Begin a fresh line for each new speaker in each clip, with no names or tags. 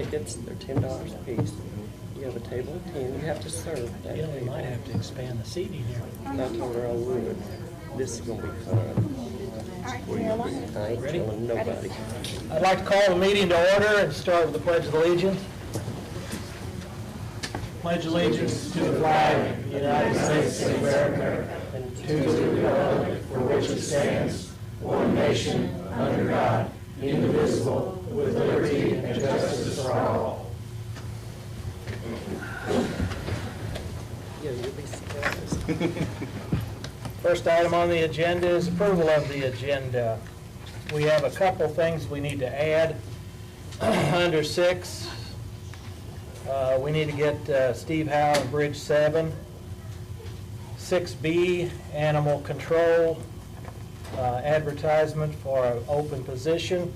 tickets, they're $10 a piece. You have a table of 10, you have to serve that
You know, we
table.
might have to expand the seating here.
I told her I would. This is gonna be fun. I ain't
Ready?
telling nobody.
I'd like to call the meeting to order and start with the Pledge of Allegiance. Pledge allegiance to the flag of the United States of America and to the republic for which it stands, one nation, under God, indivisible, with liberty and justice for all.
Yeah, you'll be surprised.
First item on the agenda is approval of the agenda. We have a couple things we need to add. Under 6, we need to get Steve Howe on Bridge 7. 6B, animal control, advertisement for an open position,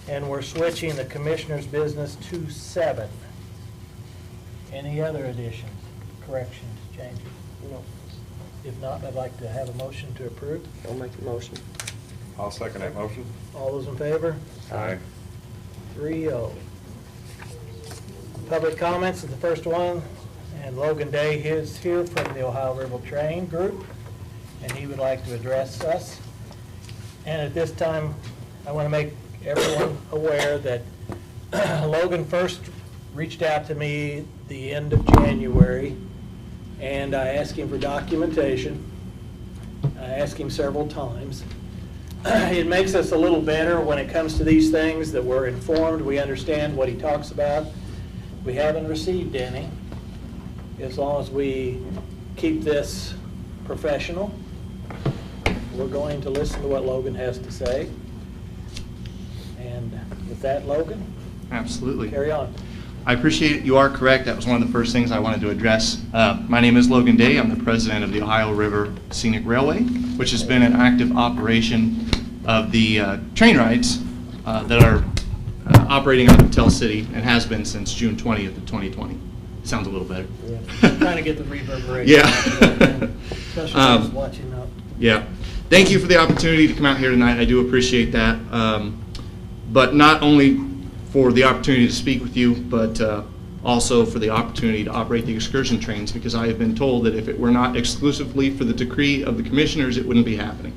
and we're switching the commissioner's business to 7. Any other additions, corrections, changes?
No,
If not, I'd like to have a motion to approve.
I'll make a motion.
I'll second that motion.
All those in favor?
Aye.
3-0. Public comments is the first one, and Logan Day is here from the Ohio River Train Group, and he would like to address us. And at this time, I want to make everyone aware that Logan first reached out to me the end of January, and I asked him for documentation. I asked him several times. It makes us a little better when it comes to these things, that we're informed, we understand what he talks about. We haven't received any. As long as we keep this professional, we're going to listen to what Logan has to say. And with that, Logan,
Absolutely.
carry on.
I appreciate it. You are correct. That was one of the first things I wanted to address. My name is Logan Day. I'm the president of the Ohio River Scenic Railway, which has been an active operation of the train rides that are operating out of Tell City and has been since June 20th of 2020. Sounds a little better.
Trying to get the reverberation.
Yeah.
Especially those watching up.
Yeah. Thank you for the opportunity to come out here tonight. I do appreciate that. But not only for the opportunity to speak with you, but also for the opportunity to operate the excursion trains, because I have been told that if it were not exclusively for the decree of the commissioners, it wouldn't be happening.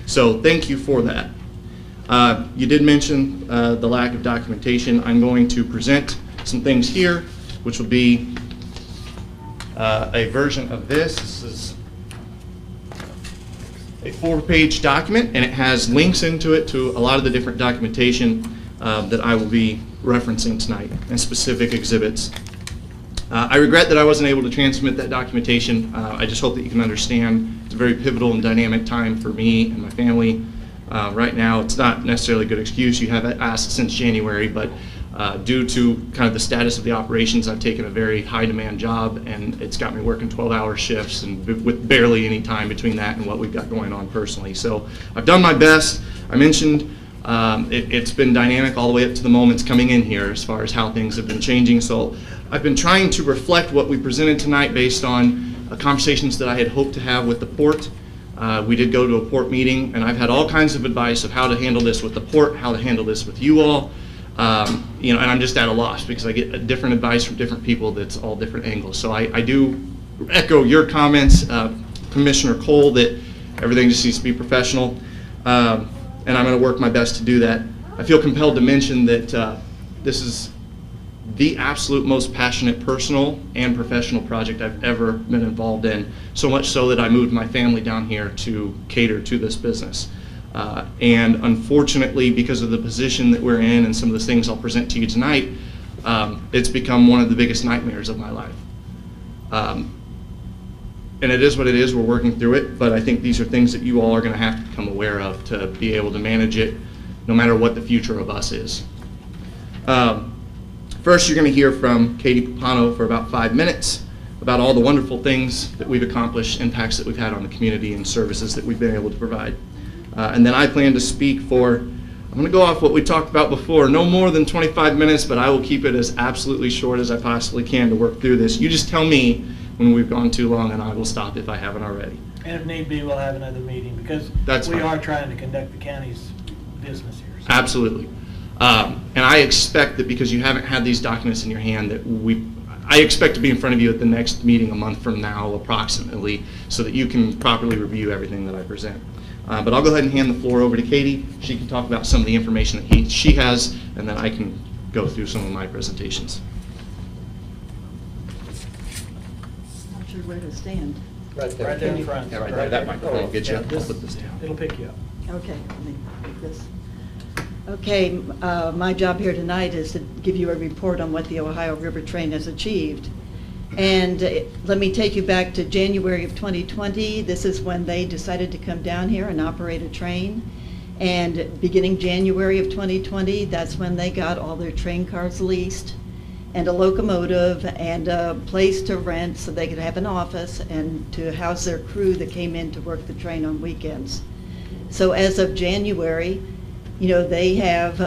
So thank you for that. You did mention the lack of documentation. I'm going to present some things here, which will be a version of this. This is a 4-page document, and it has links into it to a lot of the different documentation that I will be referencing tonight, and specific exhibits. I regret that I wasn't able to transmit that documentation. I just hope that you can understand it's a very pivotal and dynamic time for me and my family. Right now, it's not necessarily a good excuse. You have asked since January, but due to kind of the status of the operations, I've taken a very high demand job, and it's got me working 12-hour shifts and with barely any time between that and what we've got going on personally. So I've done my best. I mentioned it's been dynamic all the way up to the moments coming in here as far as how things have been changing. So I've been trying to reflect what we presented tonight based on conversations that I had hoped to have with the port. We did go to a port meeting, and I've had all kinds of advice of how to handle this with the port, how to handle this with you all. And I'm just at a loss because I get different advice from different people that's all different angles. So I do echo your comments, Commissioner Cole, that everything just needs to be professional. And I'm going to work my best to do that. I feel compelled to mention that this is the absolute most passionate personal and professional project I've ever been involved in, so much so that I moved my family down here to cater to this business. And unfortunately, because of the position that we're in and some of the things I'll present to you tonight, it's become one of the biggest nightmares of my life. And it is what it is. We're working through it, but I think these are things that you all are going to have to become aware of to be able to manage it, no matter what the future of us is. First, you're going to hear from Katie Papano for about 5 minutes about all the wonderful things that we've accomplished, impacts that we've had on the community, and services that we've been able to provide. And then I plan to speak for, I'm going to go off what we talked about before, no more than 25 minutes, but I will keep it as absolutely short as I possibly can to work through this. You just tell me when we've gone too long, and I will stop if I haven't already.
And if need be, we'll have another meeting, because
That's
we
fine.
are trying to conduct the county's business here. So.
Absolutely. And I expect that because you haven't had these documents in your hand, that I expect to be in front of you at the next meeting a month from now approximately, so that you can properly review everything that I present. But I'll go ahead and hand the floor over to Katie. She can talk about some of the information that she has, and then I can go through some of my presentations.
Not sure where to stand.
Right there in front.
Yeah, right there, that microphone will get you.
Yeah,
I'll put this down.
It'll pick you up.
Okay, let me take this. Okay, my job here tonight is to give you a report on what the Ohio River Train has achieved. And let me take you back to January of 2020. This is when they decided to come down here and operate a train. And beginning January of 2020, that's when they got all their train cars leased, and a locomotive, and a place to rent so they could have an office and to house their crew that came in to work the train on weekends. So as of January, they have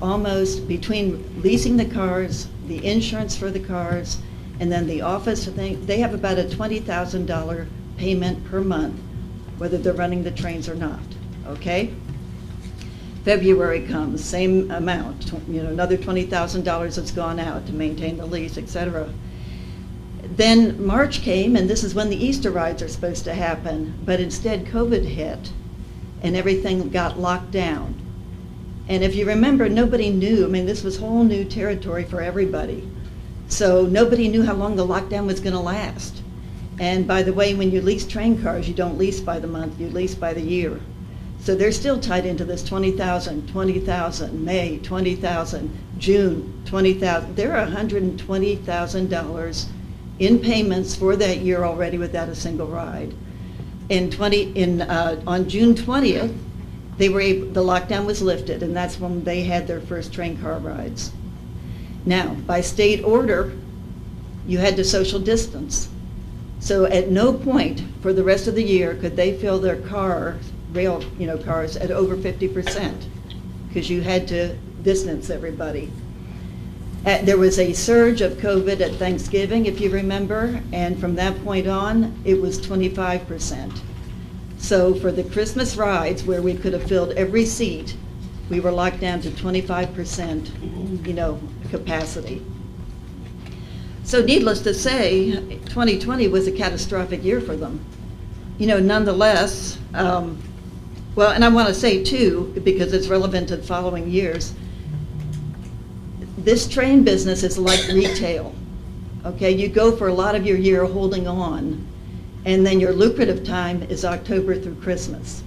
almost, between leasing the cars, the insurance for the cars, and then the office thing, they have about a $20,000 payment per month, whether they're running the trains or not, okay? February comes, same amount, another $20,000 that's gone out to maintain the lease, etc. Then March came, and this is when the Easter rides are supposed to happen, but instead COVID hit, and everything got locked down. And if you remember, nobody knew, this was whole new territory for everybody. So nobody knew how long the lockdown was going to last. And by the way, when you lease train cars, you don't lease by the month, you lease by the year. So they're still tied into this $20,000, May, $20,000, June, $20,000. There are $120,000 in payments for that year already without a single ride. On June 20th, the lockdown was lifted, and that's when they had their first train car rides. Now, by state order, you had to social distance. So at no point for the rest of the year could they fill their cars at over 50%, because you had to distance everybody. There was a surge of COVID at Thanksgiving, if you remember, and from that point on, it was 25%. So for the Christmas rides, where we could have filled every seat, we were locked down to 25%, capacity. So needless to say, 2020 was a catastrophic year for them. Nonetheless, and I want to say too, because it's relevant to the following years, this train business is like retail. Okay, you go for a lot of your year holding on, and then your lucrative time is October through Christmas.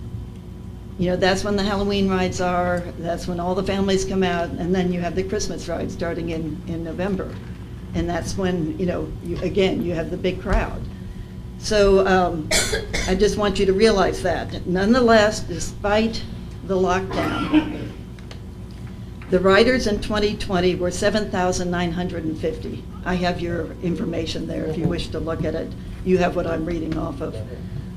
That's when the Halloween rides are, that's when all the families come out, and then you have the Christmas ride starting in November. And that's when, you have the big crowd. So I just want you to realize that. Nonetheless, despite the lockdown, the riders in 2020 were 7,950. I have your information there if you wish to look at it. You have what I'm reading off of.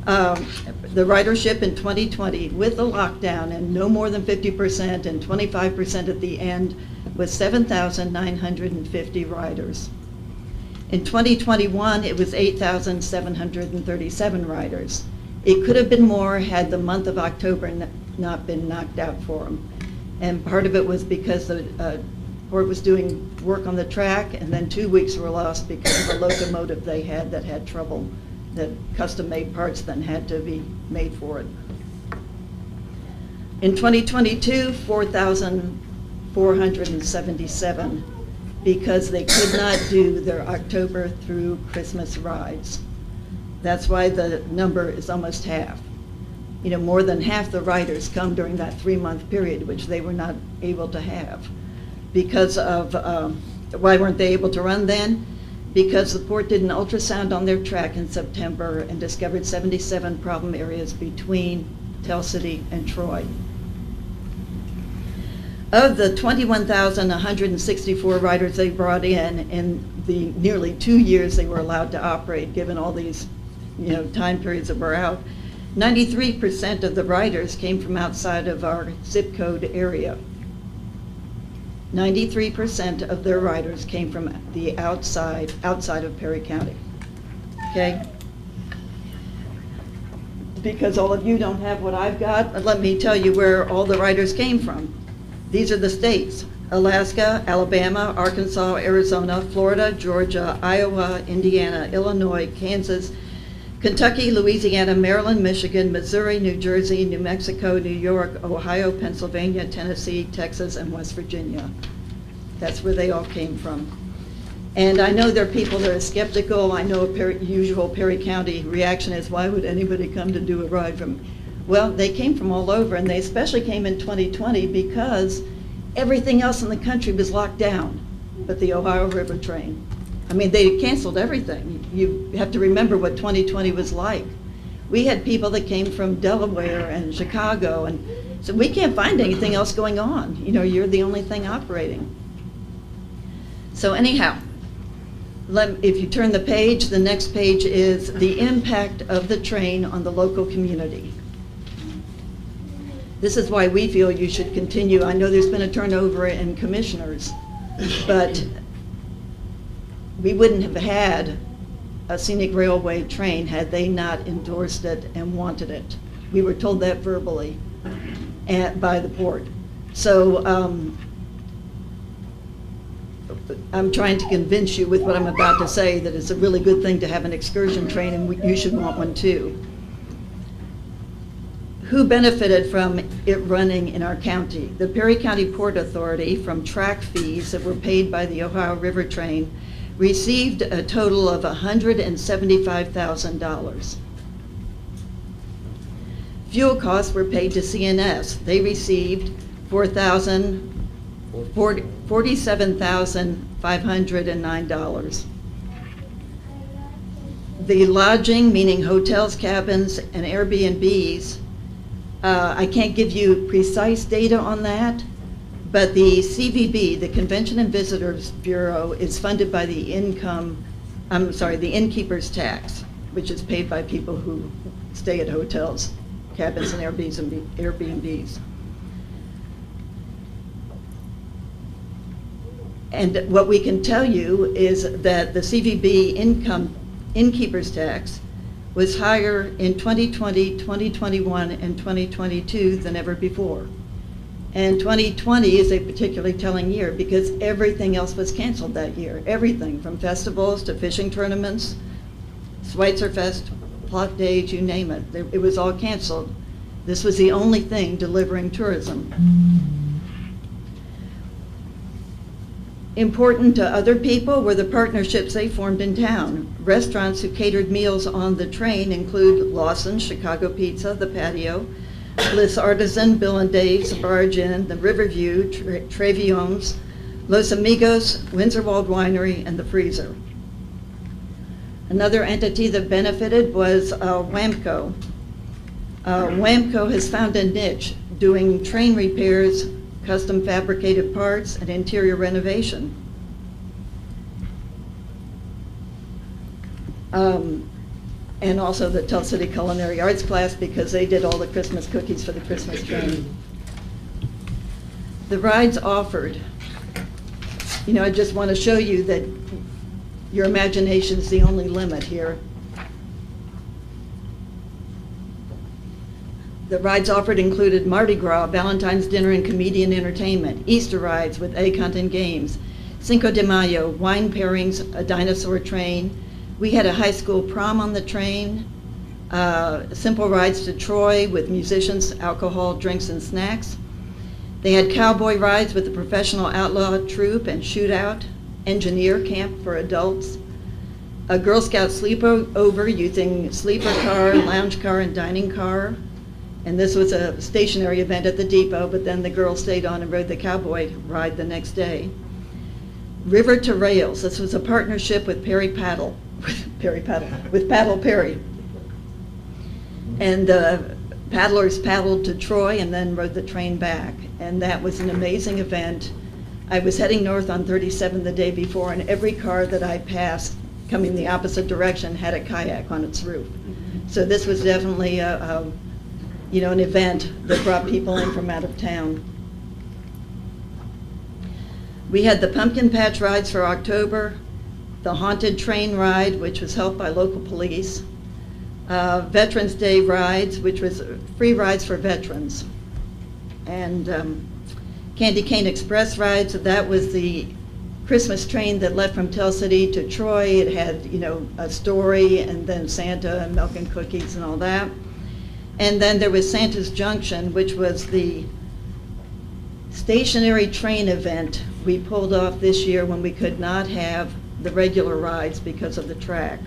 The ridership in 2020 with the lockdown and no more than 50% and 25% at the end was 7,950 riders. In 2021, it was 8,737 riders. It could have been more had the month of October not been knocked out for them. And part of it was because the port was doing work on the track, and then 2 weeks were lost because of a locomotive they had that had trouble, that custom-made parts then had to be made for it. In 2022, 4,477, because they could not do their October through Christmas rides. That's why the number is almost half. More than half the riders come during that 3-month period, which they were not able to have. Because of, why weren't they able to run then? Because the port did an ultrasound on their track in September and discovered 77 problem areas between Tell City and Troy. Of the 21,164 riders they brought in the nearly 2 years they were allowed to operate, given all these time periods that were out, 93% of the riders came from outside of our zip code area. 93% of their riders came from the outside of Perry County. Okay? Because all of you don't have what I've got, let me tell you where all the riders came from. These are the states: Alaska, Alabama, Arkansas, Arizona, Florida, Georgia, Iowa, Indiana, Illinois, Kansas, Kentucky, Louisiana, Maryland, Michigan, Missouri, New Jersey, New Mexico, New York, Ohio, Pennsylvania, Tennessee, Texas, and West Virginia. That's where they all came from. And I know there are people that are skeptical. I know usual Perry County reaction is, why would anybody come to do a ride from? Well, they came from all over, and they especially came in 2020 because everything else in the country was locked down but the Ohio River train. I mean, they canceled everything. You have to remember what 2020 was like. We had people that came from Delaware and Chicago, and so we can't find anything else going on. You know, you're the only thing operating. So anyhow, if you turn the page, the next page is the impact of the train on the local community. This is why we feel you should continue. I know there's been a turnover in commissioners, but we wouldn't have had a scenic railway train had they not endorsed it and wanted it. We were told that verbally by the board. So I'm trying to convince you with what I'm about to say that it's a really good thing to have an excursion train, and you should want one too. Who benefited from it running in our county? The Perry County Port Authority, from track fees that were paid by the Ohio River Train, received a total of $175,000. Fuel costs were paid to CNS. They received $47,509. The lodging, meaning hotels, cabins, and Airbnbs, I can't give you precise data on that, but the CVB, the Convention and Visitors Bureau, is funded by the innkeeper's tax, which is paid by people who stay at hotels, cabins, and Airbnbs. And what we can tell you is that the CVB innkeeper's tax was higher in 2020, 2021, and 2022 than ever before. And 2020 is a particularly telling year because everything else was canceled that year. Everything from festivals to fishing tournaments, Schweizerfest, plot days, you name it. It was all canceled. This was the only thing delivering tourism. Important to other people were the partnerships they formed in town. Restaurants who catered meals on the train include Lawson's, Chicago Pizza, The Patio, Bliss Artisan, Bill and Dave's, Barge Inn, the Riverview, Trevion's, Los Amigos, Windsor Walled Winery, and the Freezer. Another entity that benefited was WAMCO. WAMCO has found a niche doing train repairs, custom fabricated parts, and interior renovation. And also the Tell City Culinary Arts class because they did all the Christmas cookies for the Christmas train. The rides offered. You know, I just want to show you that your imagination is the only limit here. The rides offered included Mardi Gras, Valentine's dinner and comedian entertainment, Easter rides with egg-hunt and games, Cinco de Mayo, wine pairings, a dinosaur train. We had a high school prom on the train, simple rides to Troy with musicians, alcohol, drinks, and snacks. They had cowboy rides with the professional outlaw troupe and shootout, engineer camp for adults, a Girl Scout sleepover using sleeper car, lounge car, and dining car. And this was a stationary event at the depot, but then the girls stayed on and rode the cowboy ride the next day. River to Rails. This was a partnership with with Paddle Perry. And the paddlers paddled to Troy and then rode the train back. And that was an amazing event. I was heading north on 37 the day before, and every car that I passed coming the opposite direction had a kayak on its roof. So this was definitely an event that brought people in from out of town. We had the pumpkin patch rides for October, the haunted train ride, which was helped by local police, Veterans Day rides, which was free rides for veterans, and Candy Cane Express rides, that was the Christmas train that left from Tell City to Troy. It had, you know, a story, and then Santa and milk and cookies and all that. And then there was Santa's Junction, which was the stationary train event we pulled off this year when we could not have the regular rides because of the track.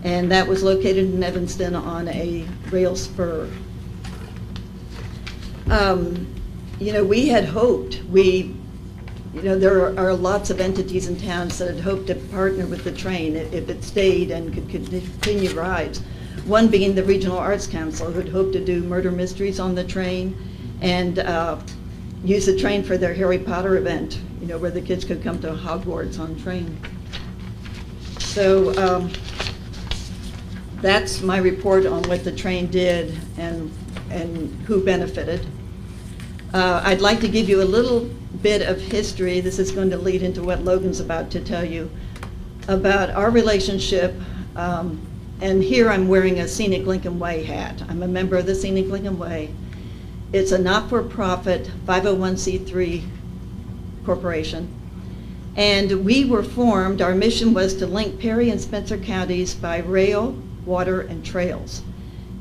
And that was located in Evanston on a rail spur. You know, we had hoped, you know, there are lots of entities and towns that had hoped to partner with the train if it stayed and could continue rides. One being the Regional Arts Council, who had hoped to do murder mysteries on the train and use the train for their Harry Potter event, you know, where the kids could come to Hogwarts on train. So that's my report on what the train did and who benefited. I'd like to give you a little bit of history. This is going to lead into what Logan's about to tell you about our relationship. And here I'm wearing a Scenic Lincoln Way hat. I'm a member of the Scenic Lincoln Way. It's a not-for-profit 501c3 corporation. And we were formed, our mission was to link Perry and Spencer counties by rail, water, and trails.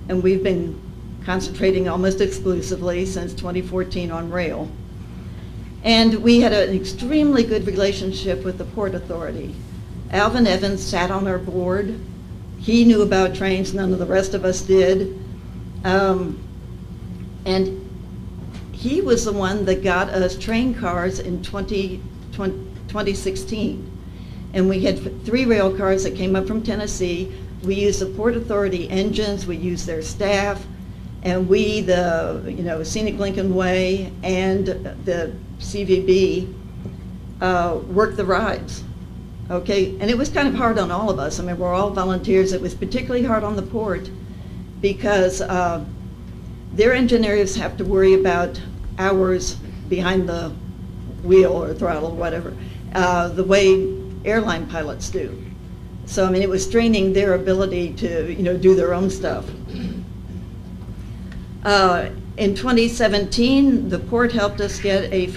And we've been concentrating almost exclusively since 2014 on rail. And we had an extremely good relationship with the Port Authority. Alvin Evans sat on our board. He knew about trains, none of the rest of us did. And he was the one that got us train cars in 2016. And we had 3 rail cars that came up from Tennessee. We used the Port Authority engines, we used their staff, and we, the Scenic Lincoln Way and the CVB worked the rides. Okay, and it was kind of hard on all of us. I mean, we're all volunteers. It was particularly hard on the port because their engineers have to worry about hours behind the wheel or throttle or whatever, the way airline pilots do. So, I mean, it was straining their ability to, do their own stuff. In 2017, the port helped us get a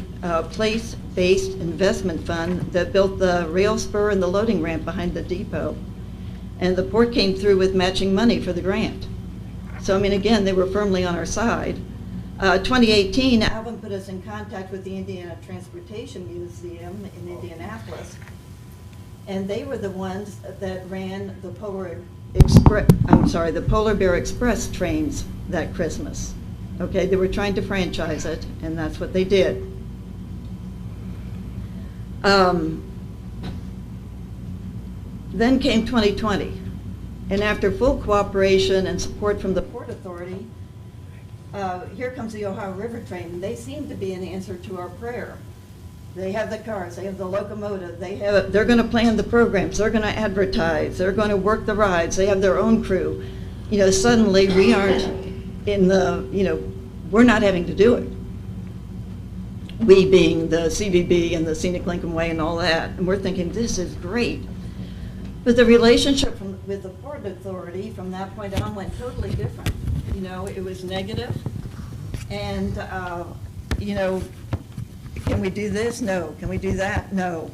place-based investment fund that built the rail spur and the loading ramp behind the depot. And the port came through with matching money for the grant. So, I mean, again, they were firmly on our side. 2018, Alvin put us in contact with the Indiana Transportation Museum in Indianapolis. And they were the ones that ran the Polar Bear Express trains that Christmas. Okay, they were trying to franchise it, and that's what they did. Then came 2020, and after full cooperation and support from the Port Authority, here comes the Ohio River Train. They seem to be an answer to our prayer. They have the cars, they have the locomotive, they're going to plan the programs, they're going to advertise, they're going to work the rides, they have their own crew. Suddenly we aren't in the, we're not having to do it. We being the CVB and the Scenic Lincoln Way and all that, and we're thinking this is great. But the relationship with the Port Authority from that point on went totally different. It was negative, and can we do this? No. Can we do that? No.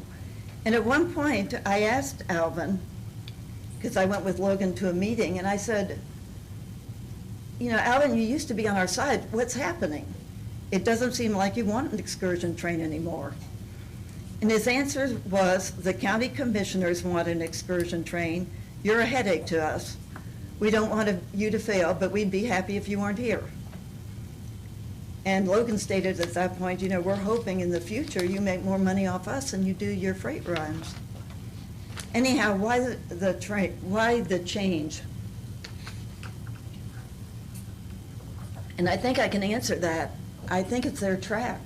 And at one point, I asked Alvin, because I went with Logan to a meeting, and I said, Alvin, you used to be on our side. What's happening? It doesn't seem like you want an excursion train anymore. And his answer was, the county commissioners want an excursion train. You're a headache to us. We don't want you to fail, but we'd be happy if you weren't here. And Logan stated at that point, we're hoping in the future you make more money off us than you do your freight rides. Anyhow, why the change? And I think I can answer that. I think it's their track.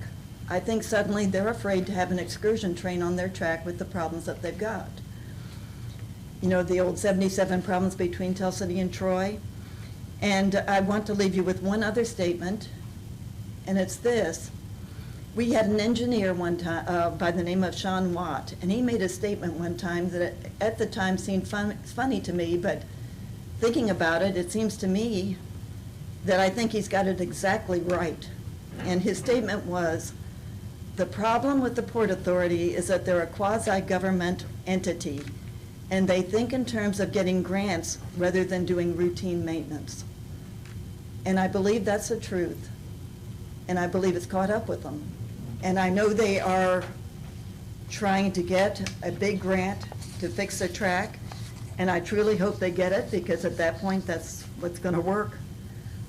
I think suddenly they're afraid to have an excursion train on their track with the problems that they've got. The old 77 problems between Tell City and Troy. And I want to leave you with one other statement. And it's this. We had an engineer one time by the name of Sean Watt, and he made a statement one time that at the time seemed funny to me, but thinking about it, it seems to me that I think he's got it exactly right. And his statement was, The problem with the Port Authority is that they're a quasi-government entity, and they think in terms of getting grants rather than doing routine maintenance. And I believe that's the truth. And I believe it's caught up with them. And I know they are trying to get a big grant to fix the track, and I truly hope they get it, because at that point, that's what's going to work.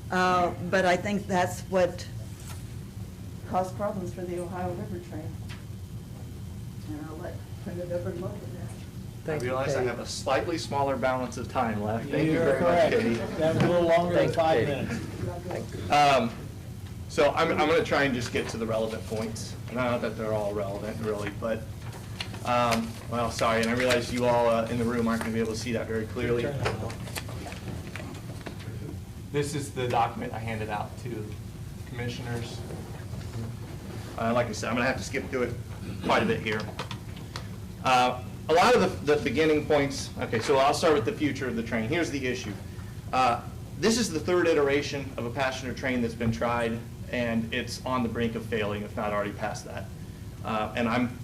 But I think that's what caused problems for the Ohio River train. And I'll turn it over to Logan now.
I realize I have a slightly smaller balance of time left. Thank you
You're
very much,
correct.
Katie.
That was a little longer than
Thank you,
5
Katie.
minutes.
So I'm going to try and just get to the relevant points. Not that they're all relevant, really, but, well, sorry, and I realize you all in the room aren't going to be able to see that very clearly.
Turn that on.
This is the document I handed out to commissioners. Like I said, I'm going to have to skip through it quite a bit here. A lot of the beginning points, okay, so I'll start with the future of the train. Here's the issue. This is the third iteration of a passenger train that's been tried, and it's on the brink of failing, if not already past that. And I'm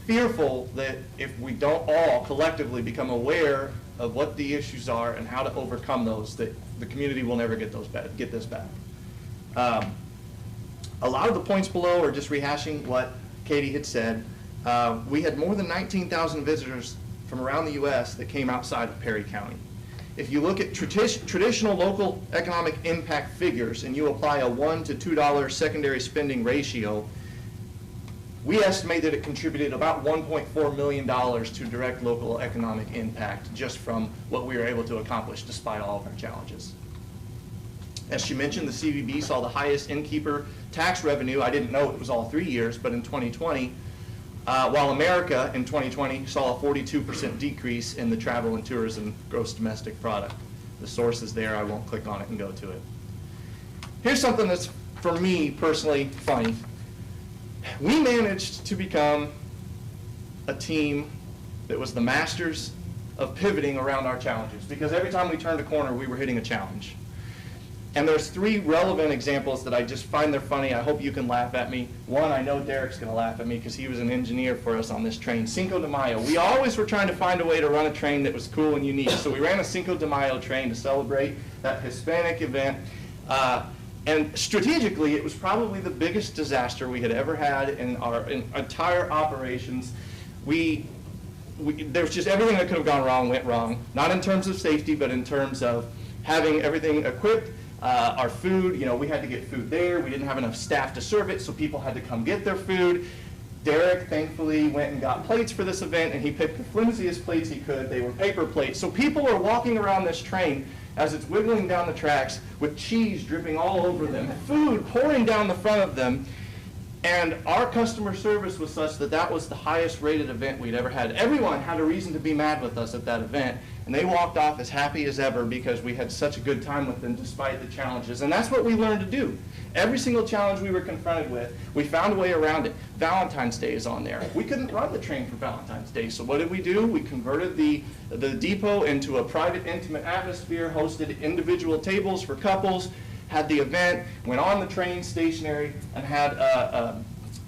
fearful that if we don't all collectively become aware of what the issues are and how to overcome those, that the community will never get this back. A lot of the points below are just rehashing what Katie had said. We had more than 19,000 visitors from around the U.S. that came outside of Perry County. If you look at traditional local economic impact figures and you apply a $1 to $2 secondary spending ratio, we estimate that it contributed about $1.4 million to direct local economic impact just from what we were able to accomplish despite all of our challenges. As she mentioned, the CVB saw the highest innkeeper tax revenue. I didn't know it was all 3 years, but in 2020, while America in 2020 saw a 42% decrease in the travel and tourism gross domestic product. The source is there. I won't click on it and go to it. Here's something that's, for me personally, funny. We managed to become a team that was the masters of pivoting around our challenges, because every time we turned a corner, we were hitting a challenge. And there's 3 relevant examples that I just find they're funny. I hope you can laugh at me. One, I know Derek's going to laugh at me because he was an engineer for us on this train. Cinco de Mayo. We always were trying to find a way to run a train that was cool and unique. So we ran a Cinco de Mayo train to celebrate that Hispanic event. And strategically, it was probably the biggest disaster we had ever had in our entire operations. There was just everything that could have gone wrong went wrong. Not in terms of safety, but in terms of having everything equipped. Our food, we had to get food there. We didn't have enough staff to serve it, so people had to come get their food. Derek, thankfully, went and got plates for this event, and he picked the flimsiest plates he could. They were paper plates. So people are walking around this train as it's wiggling down the tracks with cheese dripping all over them, food pouring down the front of them. And our customer service was such that that was the highest rated event we'd ever had. Everyone had a reason to be mad with us at that event, and they walked off as happy as ever because we had such a good time with them despite the challenges. And that's what we learned to do. Every single challenge we were confronted with, we found a way around it. Valentine's Day is on there. We couldn't run the train for Valentine's Day, so what did we do? We converted the depot into a private, intimate atmosphere, hosted individual tables for couples, had the event, went on the train stationary, and had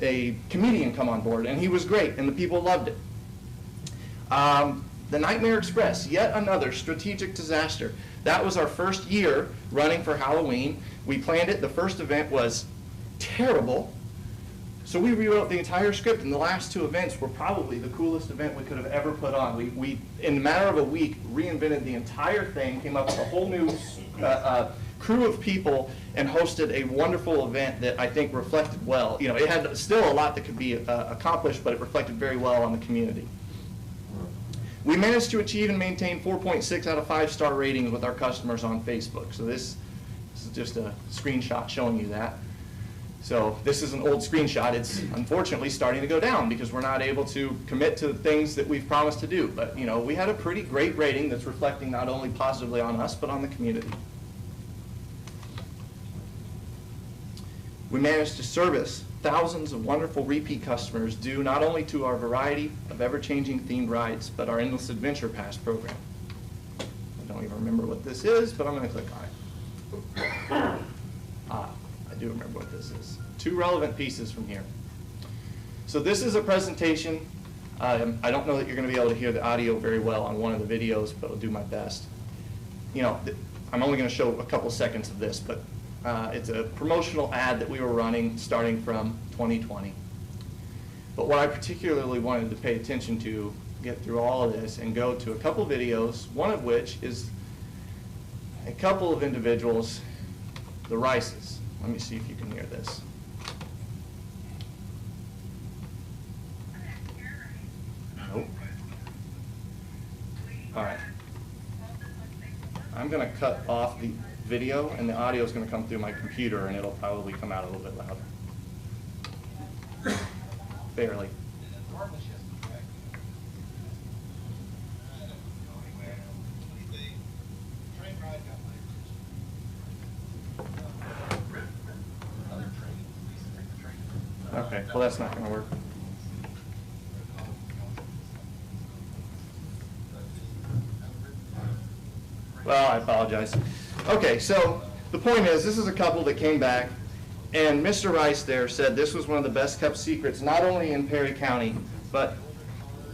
a comedian come on board, and he was great, and the people loved it. The Nightmare Express, yet another strategic disaster. That was our first year running for Halloween. We planned it. The first event was terrible, so we rewrote the entire script, and the last 2 events were probably the coolest event we could have ever put on. We in a matter of a week, reinvented the entire thing, came up with a whole new crew of people, and hosted a wonderful event that I think reflected well. It had still a lot that could be accomplished, but it reflected very well on the community. We managed to achieve and maintain 4.6 out of 5-star ratings with our customers on Facebook. So this is just a screenshot showing you that. So this is an old screenshot. It's unfortunately starting to go down because we're not able to commit to the things that we've promised to do. But we had a pretty great rating that's reflecting not only positively on us, but on the community. We managed to service thousands of wonderful repeat customers due not only to our variety of ever-changing themed rides, but our Endless Adventure Pass program. I don't even remember what this is, but I'm going to click on it. I do remember what this is. 2 relevant pieces from here. So this is a presentation. I don't know that you're going to be able to hear the audio very well on one of the videos, but I'll do my best. You know, I'm only going to show a couple seconds of this, but it's a promotional ad that we were running starting from 2020. But what I particularly wanted to pay attention to, get through all of this, and go to a couple videos, one of which is a couple of individuals, the Rices. Let me see if you can hear this. Nope. All right. I'm going to cut off the video, and the audio is going to come through my computer, and it'll probably come out a little bit louder. Barely. Okay, well that's not going to work. Well, I apologize. Okay, so the point is, this is a couple that came back, and Mr. Rice there said this was one of the best kept secrets, not only in Perry County, but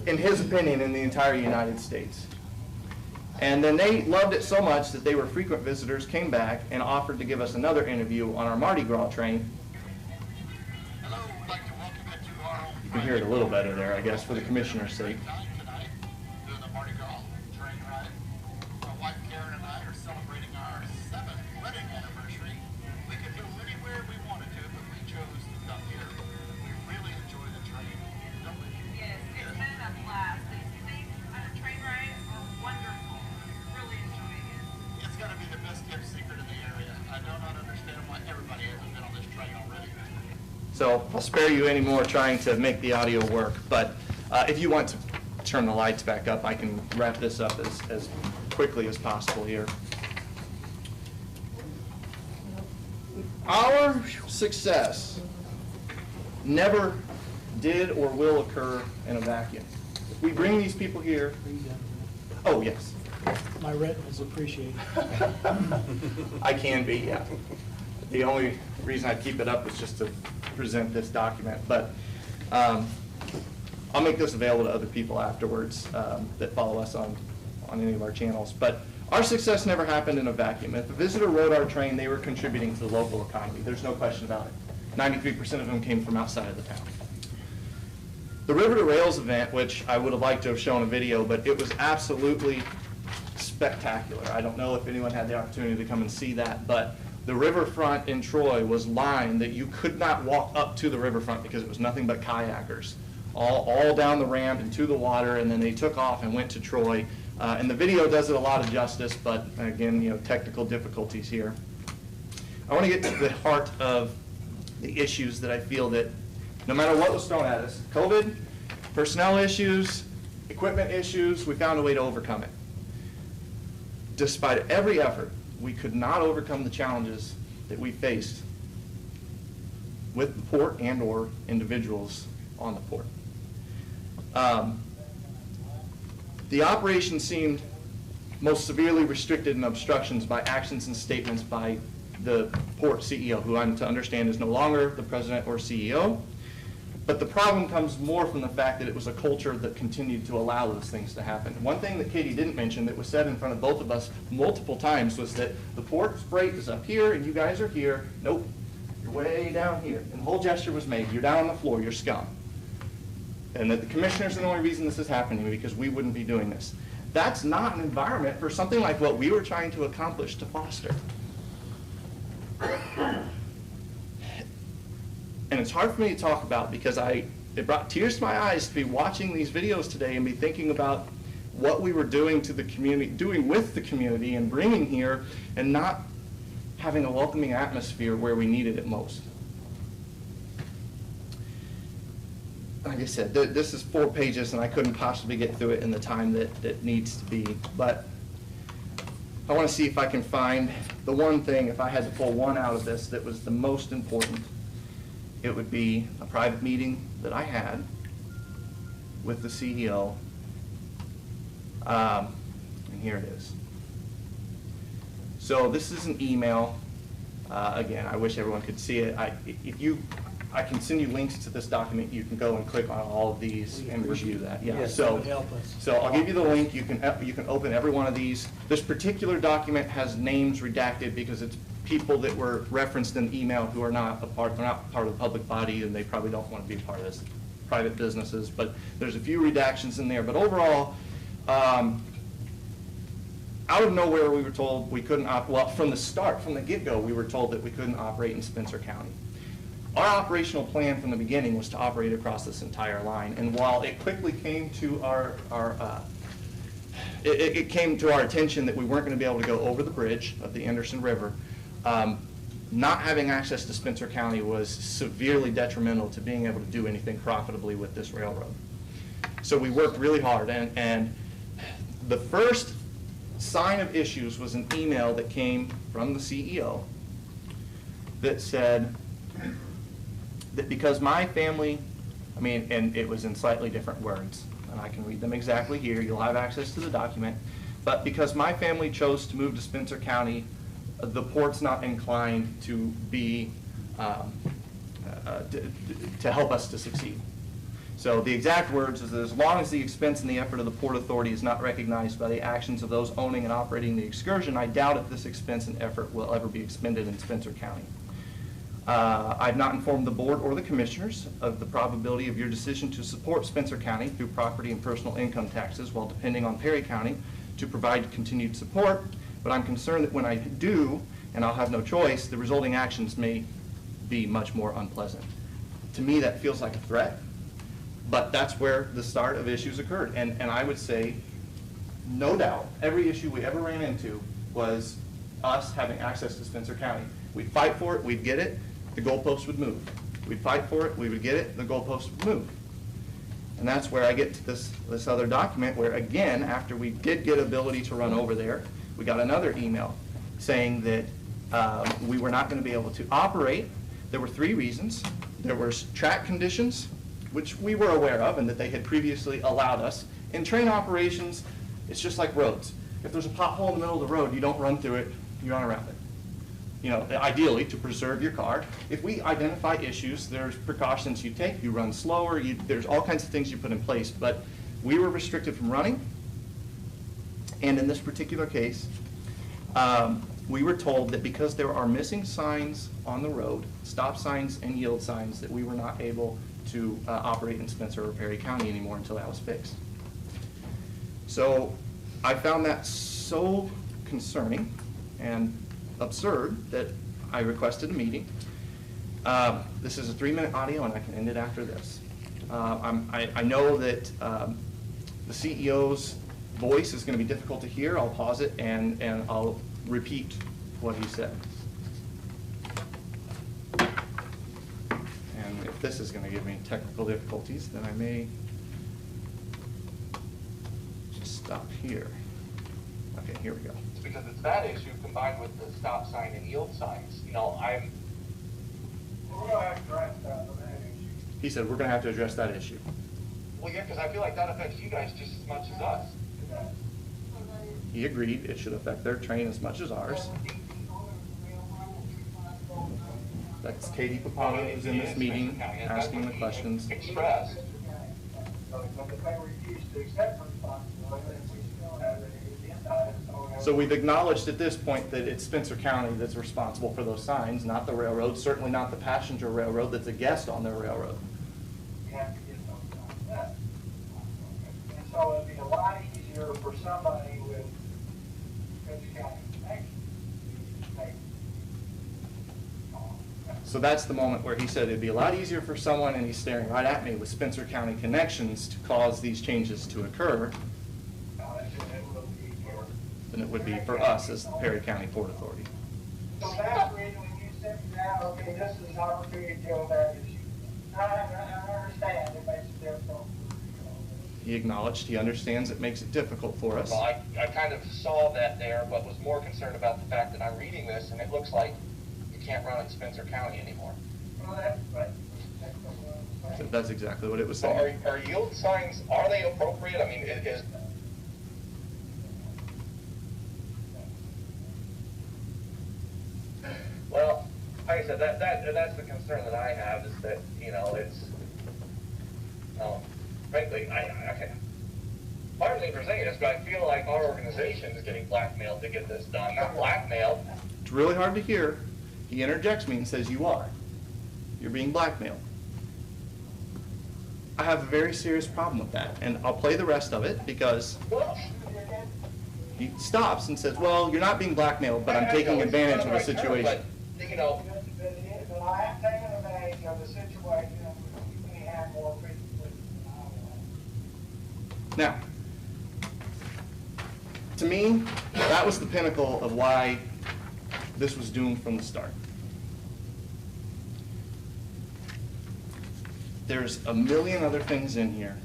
in his opinion, in the entire United States. And then they loved it so much that they were frequent visitors, came back, and offered to give us another interview on our Mardi Gras train.
Hello, we'd like to welcome you to our home.
You can hear it a little better there, I guess, for the commissioner's sake.
Tonight, doing the Mardi Gras train ride. My wife Karen and I are celebrating our 7th wedding anniversary. We could go anywhere we wanted to, but we chose to come here. We really enjoy the train, don't we?
Yes, it's been a blast. These train rides are wonderful. Really enjoying it.
It's got to be the best kept secret in the area. I do not understand why everybody hasn't been on this train already.
So I'll spare you any more trying to make the audio work, but if you want to turn the lights back up, I can wrap this up as quickly as possible here. Our success never did or will occur in a vacuum. If we bring these people here, oh yes,
My retina is appreciated.
I can be, yeah. The only reason I keep it up is just to present this document, but I'll make this available to other people afterwards that follow us on any of our channels. But our success never happened in a vacuum. If a visitor rode our train, they were contributing to the local economy. There's no question about it. 93% of them came from outside of the town. The River to Rails event, which I would have liked to have shown a video, but it was absolutely spectacular. I don't know if anyone had the opportunity to come and see that, but the riverfront in Troy was lined that you could not walk up to the riverfront because it was nothing but kayakers, all down the ramp and to the water, and then they took off and went to Troy. And the video does it a lot of justice, but again, technical difficulties here. I want to get to the heart of the issues that I feel that no matter what was thrown at us, COVID, personnel issues, equipment issues, we found a way to overcome it. Despite every effort, we could not overcome the challenges that we faced with the port and or individuals on the port. The operation seemed most severely restricted in obstructions by actions and statements by the port CEO, who I'm to understand is no longer the president or CEO. But the problem comes more from the fact that it was a culture that continued to allow those things to happen. One thing that Katie didn't mention that was said in front of both of us multiple times was that the port's freight is up here and you guys are here. Nope, you're way down here. And the whole gesture was made. You're down on the floor, you're scum. And that the commissioners are the only reason this is happening because we wouldn't be doing this. That's not an environment for something like what we were trying to accomplish to foster. And it's hard for me to talk about because it brought tears to my eyes to be watching these videos today and be thinking about what we were doing to the community, doing with the community and bringing here and not having a welcoming atmosphere where we needed it most. Like I said, this is 4 pages and I couldn't possibly get through it in the time that needs to be, but I want to see if I can find the one thing, if I had to pull one out of this that was the most important. It would be a private meeting that I had with the CEO, and here it is. So this is an email. Again, I wish everyone could see it. If you I can send you links to this document. You can go and click on all of these and review that. Yeah.
Yes,
So,
that would help us.
so I'll give you the link. You can open every one of these. This particular document has names redacted because it's people that were referenced in the email who are not part of the public body, and they probably don't want to be part of this, private businesses. But there's a few redactions in there. But overall, out of nowhere, we were told we couldn't well, from the start, from the get-go, we were told that we couldn't operate in Spencer County. Our operational plan from the beginning was to operate across this entire line, and while it quickly came to it came to our attention that we weren't going to be able to go over the bridge of the Anderson River, not having access to Spencer County was severely detrimental to being able to do anything profitably with this railroad. So we worked really hard, and the first sign of issues was an email that came from the CEO that said that because my family, and it was in slightly different words, and I can read them exactly here, you'll have access to the document, but because my family chose to move to Spencer County, the port's not inclined to be, to help us to succeed. So the exact words is that as long as the expense and the effort of the Port Authority is not recognized by the actions of those owning and operating the excursion, I doubt if this expense and effort will ever be expended in Spencer County. I've not informed the board or the commissioners of the probability of your decision to support Spencer County through property and personal income taxes while depending on Perry County to provide continued support, but I'm concerned that when I do, and I'll have no choice, the resulting actions may be much more unpleasant. To me, that feels like a threat, but that's where the start of issues occurred. And I would say, no doubt, every issue we ever ran into was us having access to Spencer County. We'd fight for it, we'd get it, the goalpost would move. We'd fight for it, we would get it, the goalpost would move. And that's where I get to this other document where, again, after we did get ability to run over there, we got another email saying that we were not going to be able to operate. There were 3 reasons. There were track conditions, which we were aware of and that they had previously allowed us. In train operations, it's just like roads. If there's a pothole in the middle of the road, you don't run through it, you run around it. Ideally, to preserve your car. If we identify issues, there's precautions you take. You run slower. There's all kinds of things you put in place. But we were restricted from running. And in this particular case, we were told that because there are missing signs on the road, stop signs and yield signs, that we were not able to operate in Spencer or Perry County anymore until that was fixed. So I found that so concerning and absurd that I requested a meeting. This is a 3-minute audio, and I can end it after this. I know that the CEO's voice is going to be difficult to hear. I'll pause it and I'll repeat what he said. And if this is going to give me technical difficulties, then I may just stop here. Okay, here we go.
Because it's that issue combined with the stop sign and yield signs. We're gonna have to address that issue.
He said we're going to have to address that issue.
Well, yeah, because I feel like that affects you guys just as much as us.
He agreed it should affect their train as much as ours. That's Katie Papano, who's in this meeting, asking the questions.
Expressed.
So we've acknowledged at this point that it's Spencer County that's responsible for those signs, not the railroad, certainly not the passenger railroad that's a guest on their railroad.
You have to get those signs up. And so it'd be a lot easier for somebody with Spencer County connection.
So that's the moment where he said it'd be a lot easier for someone, and he's staring right at me, with Spencer County connections to cause these changes to occur than it would be for us as the Perry County Port Authority.
So that's the reason when you sent me out, okay, this is an opportunity to deal with that issue. I understand it makes it difficult.
He acknowledged he understands it makes it difficult for us.
Well, I kind of saw that there, but was more concerned about the fact that I'm reading this and it looks like you can't run in Spencer County anymore.
Well, that's right.
So that's exactly what it was
So
saying.
are yield signs, are they appropriate? I mean, well, I
like I said, that's the concern that I have, is that, you know, it's, frankly, pardon me for saying this, but I feel like our organization is getting blackmailed to get this done. Not blackmailed.
It's really hard to hear. He interjects me and says, you are. You're being blackmailed. I have a very serious problem with that, and I'll play the rest of it because he stops and says, well, you're not being blackmailed, but I'm taking advantage of the situation.
But, you know,
But I am taking advantage of the situation, and we have more people.
Now, to me, that was the pinnacle of why this was doomed from the start. There's a million other things in here,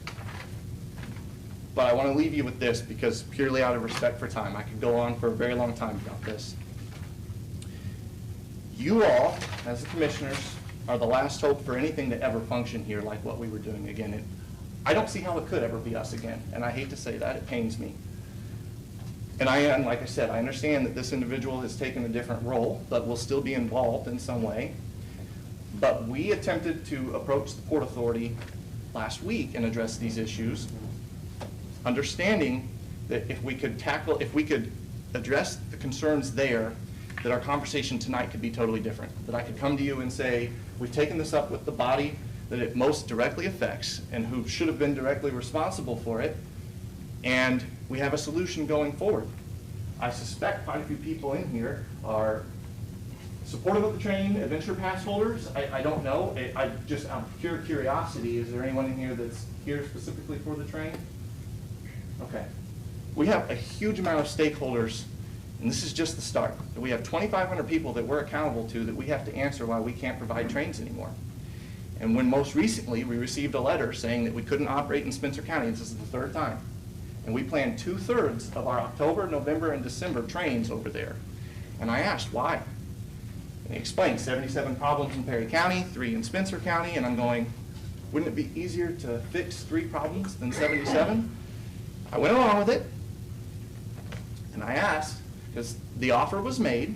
but I want to leave you with this because purely out of respect for time. I could go on for a very long time about this. You all, as the commissioners, are the last hope for anything to ever function here like what we were doing again. I don't see how it could ever be us again, and I hate to say that, it pains me. And like I said, I understand that this individual has taken a different role, but will still be involved in some way. But we attempted to approach the Port Authority last week and address these issues, understanding that if we could address the concerns there, that our conversation tonight could be totally different. That I could come to you and say, we've taken this up with the body that it most directly affects and who should have been directly responsible for it, and we have a solution going forward. I suspect quite a few people in here are supportive of the train, adventure pass holders. I don't know. Out of pure curiosity, is there anyone in here that's here specifically for the train? Okay. We have a huge amount of stakeholders, and this is just the start. We have 2,500 people that we're accountable to that we have to answer why we can't provide trains anymore. And when most recently we received a letter saying that we couldn't operate in Spencer County, this is the third time, and we planned 2/3 of our October, November, and December trains over there. And I asked why. And he explained 77 problems in Perry County, 3 in Spencer County, and I'm going, wouldn't it be easier to fix 3 problems than 77? I went along with it, and I asked, because the offer was made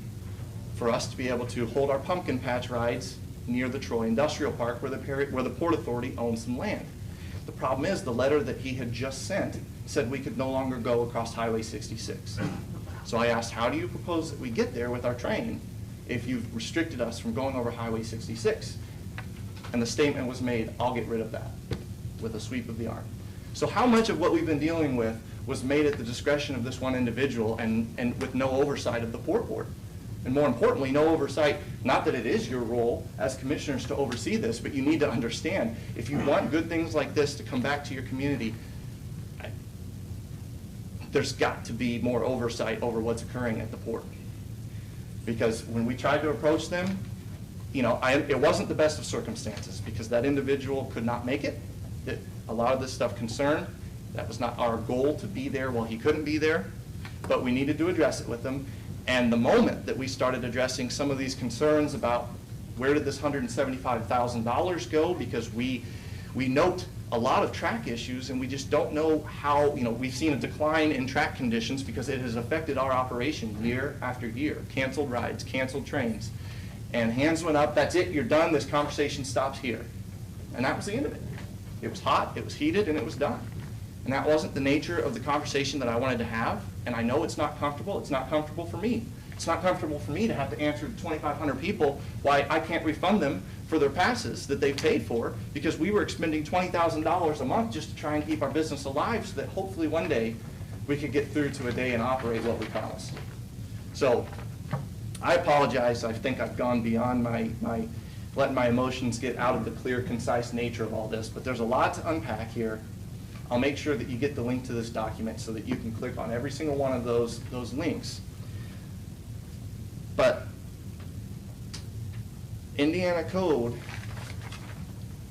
for us to be able to hold our pumpkin patch rides near the Troy Industrial Park where the Port Authority owns some land. The problem is the letter that he had just sent said we could no longer go across Highway 66. So I asked, how do you propose that we get there with our train if you've restricted us from going over Highway 66? And the statement was made, I'll get rid of that, with a sweep of the arm. So how much of what we've been dealing with was made at the discretion of this one individual and with no oversight of the Port Board? And more importantly, no oversight, not that it is your role as commissioners to oversee this, but you need to understand, if you want good things like this to come back to your community, there's got to be more oversight over what's occurring at the port. Because when we tried to approach them, you know, it wasn't the best of circumstances because that individual could not make it. A lot of this stuff concerned. That was not our goal to be there while he couldn't be there, but we needed to address it with them. And the moment that we started addressing some of these concerns about where did this $175,000 go, because we note a lot of track issues and we just don't know how, you know, we've seen a decline in track conditions because it has affected our operation year after year. Canceled rides, canceled trains. And hands went up, that's it, you're done, this conversation stops here. And that was the end of it. It was hot, it was heated, and it was done. And that wasn't the nature of the conversation that I wanted to have. And I know it's not comfortable. It's not comfortable for me. It's not comfortable for me to have to answer to 2,500 people why I can't refund them for their passes that they've paid for, because we were expending $20,000 a month just to try and keep our business alive so that hopefully one day we could get through to a day and operate what we promised. So I apologize. I think I've gone beyond letting my emotions get out of the clear, concise nature of all this, but there's a lot to unpack here. I'll make sure that you get the link to this document so that you can click on every single one of those links. But Indiana Code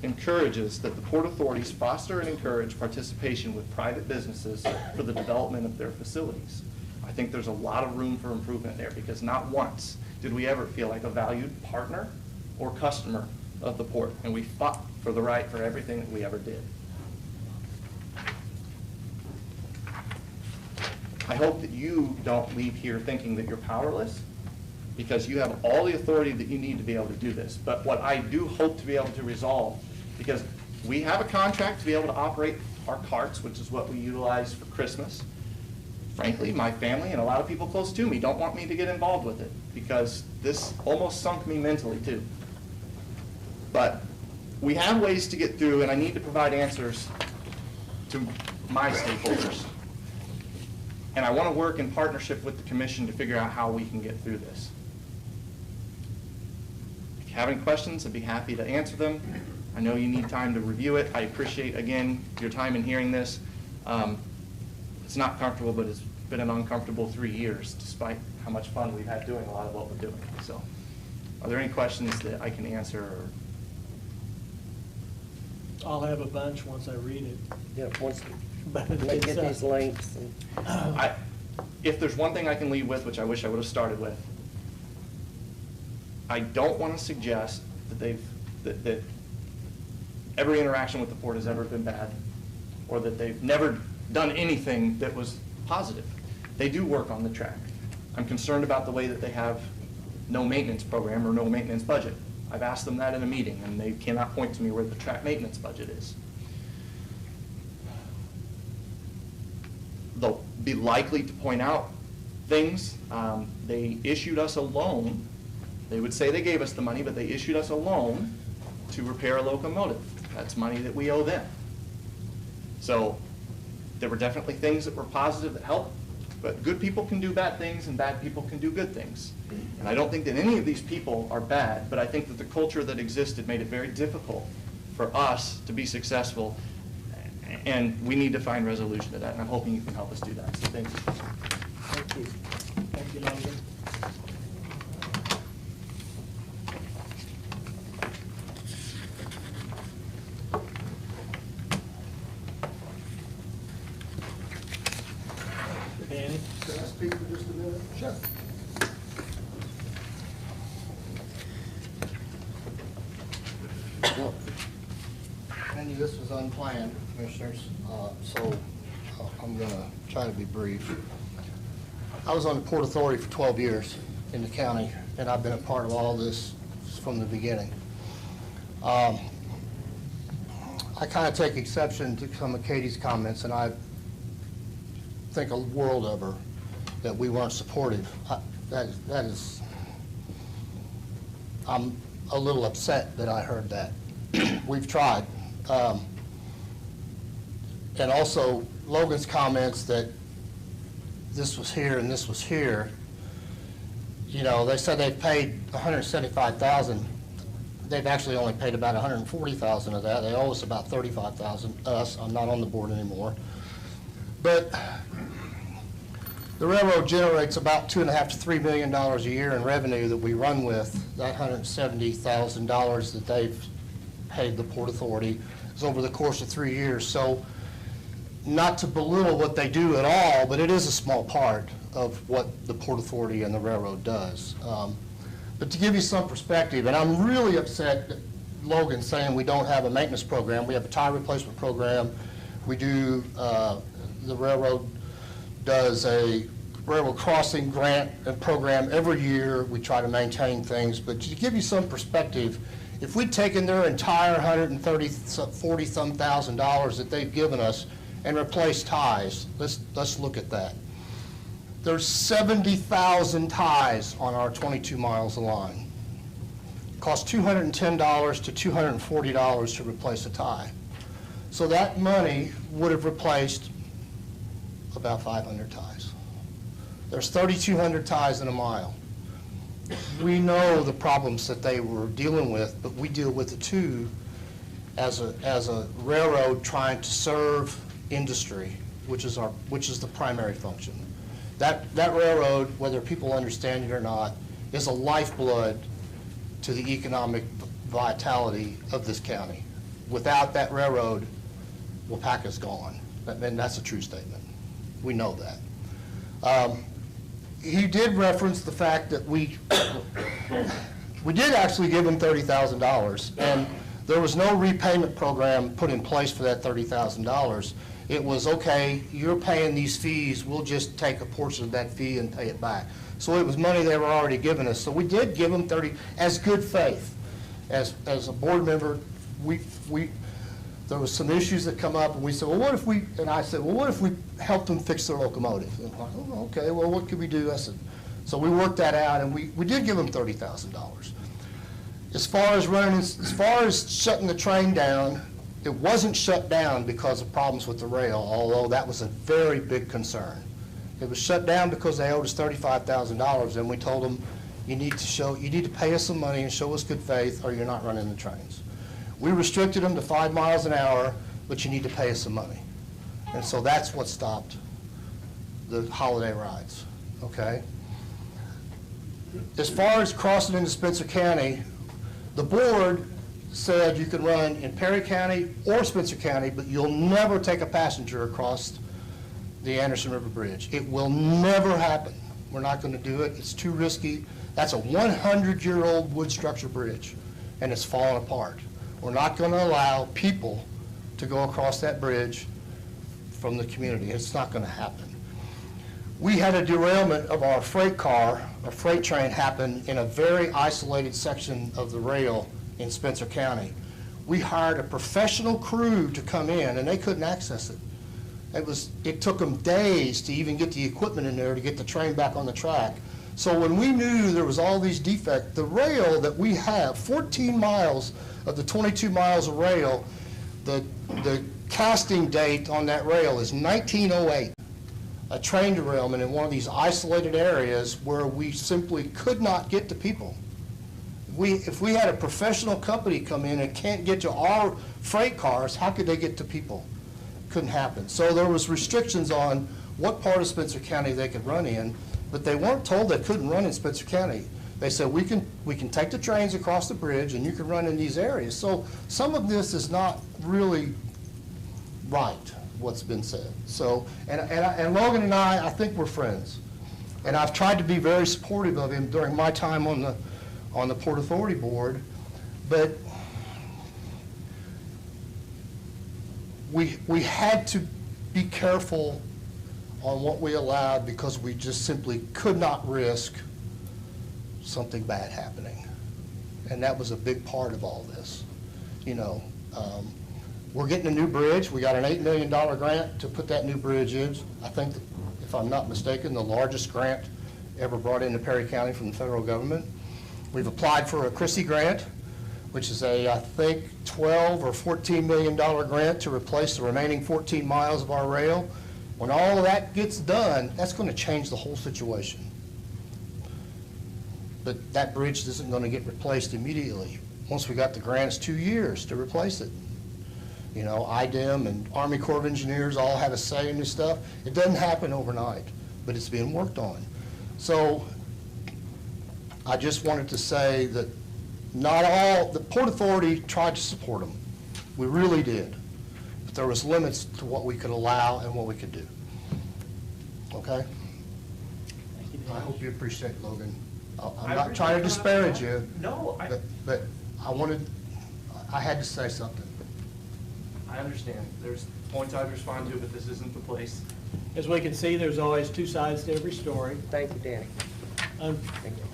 encourages that the Port Authorities foster and encourage participation with private businesses for the development of their facilities. I think there's a lot of room for improvement there because not once did we ever feel like a valued partner or customer of the port, and we fought for the right for everything that we ever did. I hope that you don't leave here thinking that you're powerless, because you have all the authority that you need to be able to do this. But what I do hope to be able to resolve, because we have a contract to be able to operate our carts, which is what we utilize for Christmas. Frankly, my family and a lot of people close to me don't want me to get involved with it, because this almost sunk me mentally too. But we have ways to get through, and I need to provide answers to my stakeholders. And I want to work in partnership with the commission to figure out how we can get through this. If you have any questions, I'd be happy to answer them. I know you need time to review it. I appreciate, again, your time in hearing this. It's not comfortable, but it's been an uncomfortable 3 years, despite how much fun we've had doing a lot of what we're doing. So, are there any questions that I can answer? Or
I'll have a bunch once I read it.
Yeah, once
But
we
it's,
get these links. And
if there's one thing I can leave with, which I wish I would have started with, I don't want to suggest that that every interaction with the port has ever been bad, or that they've never done anything that was positive. They do work on the track. I'm concerned about the way that they have no maintenance program or no maintenance budget. I've asked them that in a meeting, and they cannot point to me where the track maintenance budget is. They'll be likely to point out things. They issued us a loan. They would say they gave us the money, but they issued us a loan to repair a locomotive. That's money that we owe them. So there were definitely things that were positive that helped, but good people can do bad things and bad people can do good things. And I don't think that any of these people are bad, but I think that the culture that existed made it very difficult for us to be successful, and we need to find resolution to that, and I'm hoping you can help us do that. So thank you.
Thank you. Thank you, Logan. Danny?
Can I speak for just a minute? Sure. Well, I knew this was unplanned, Commissioners, so I'm going to try to be brief. I was on the Port Authority for 12 years in the county, and I've been a part of all this from the beginning. I kind of take exception to some of Katie's comments, and I think a world of her, that we weren't supportive. That is, I'm a little upset that I heard that. We've tried. And also Logan's comments that this was here and this was here. You know, they said they paid $175,000. They've actually only paid about $140,000 of that. They owe us about $35,000, us. I'm not on the board anymore. But the railroad generates about $2.5 to $3 million a year in revenue that we run with. That $170,000 that they've paid the Port Authority is over the course of 3 years. So not to belittle what they do at all, but it is a small part of what the Port Authority and the railroad does. But to give you some perspective, and I'm really upset that Logan's saying we don't have a maintenance program. We have a tire replacement program. We do, the railroad does a railroad crossing grant and program every year. We try to maintain things, but to give you some perspective, if we'd taken their entire $140-some thousand that they've given us and replaced ties, let's look at that. There's 70,000 ties on our 22 miles of line. It costs $210 to $240 to replace a tie. So that money would have replaced about 500 ties. There's 3,200 ties in a mile. We know the problems that they were dealing with, but we deal with it too as a railroad trying to serve industry, which is the primary function. That railroad, whether people understand it or not, is a lifeblood to the economic vitality of this county. Without that railroad, Wapaka's gone. And that's a true statement. We know that. He did reference the fact that we did actually give him $30,000, and there was no repayment program put in place for that $30,000. It was, okay, you're paying these fees, we'll just take a portion of that fee and pay it back. So it was money they were already giving us. So we did give them 30, as good faith. As a board member, there was some issues that come up, and we said, well, what if we, and I said, well, what if we help them fix their locomotive? And I'm like, oh, okay, well, what could we do? I said, so we worked that out, and we did give them $30,000. As far as shutting the train down, it wasn't shut down because of problems with the rail, although that was a very big concern. It was shut down because they owed us $35,000, and we told them, you need to pay us some money and show us good faith, or you're not running the trains. We restricted them to 5 miles an hour, but you need to pay us some money. And so that's what stopped the holiday rides, okay? As far as crossing into Spencer County, the board said you can run in Perry County or Spencer County, but you'll never take a passenger across the Anderson River Bridge. It will never happen. We're not going to do it. It's too risky. That's a 100-year-old wood structure bridge, and it's falling apart. We're not going to allow people to go across that bridge from the community. It's not going to happen. We had a derailment of our freight car, our freight train happen in a very isolated section of the rail in Spencer County. We hired a professional crew to come in, and they couldn't access it. It took them days to even get the equipment in there to get the train back on the track. So when we knew there was all these defects, the rail that we have, 14 miles of the 22 miles of rail, the casting date on that rail is 1908. A train derailment in one of these isolated areas where we simply could not get to people. If we had a professional company come in and can't get to our freight cars, how could they get to people? Couldn't happen. So there was restrictions on what part of Spencer County they could run in, but they weren't told they couldn't run in Spencer County. They said, we can take the trains across the bridge and you can run in these areas. So some of this is not really right, what's been said. So, and Logan and I think we're friends. And I've tried to be very supportive of him during my time on the Port Authority Board, but we had to be careful on what we allowed because we just simply could not risk something bad happening. And that was a big part of all this. You know, we're getting a new bridge. We got an $8 million grant to put that new bridge in. I think, if I'm not mistaken, the largest grant ever brought into Perry County from the federal government. We've applied for a Chrissy grant, which is a, I think, $12 or $14 million grant to replace the remaining 14 miles of our rail. When all of that gets done, that's going to change the whole situation. But that bridge isn't going to get replaced immediately. Once we got the grant, it's 2 years to replace it. You know, IDEM and Army Corps of Engineers all have a say in this stuff. It doesn't happen overnight, but it's being worked on. So I just wanted to say that not all, the Port Authority tried to support them. We really did. But there was limits to what we could allow and what we could do. Okay?
Thank you,
I
Dan.
hope you appreciate it, Logan. I'm not trying to disparage you.
No,
But I had to say something.
I understand. There's points I'd respond to, but this isn't the place.
As we can see, there's always two sides to every story.
Thank you, Danny. Thank you.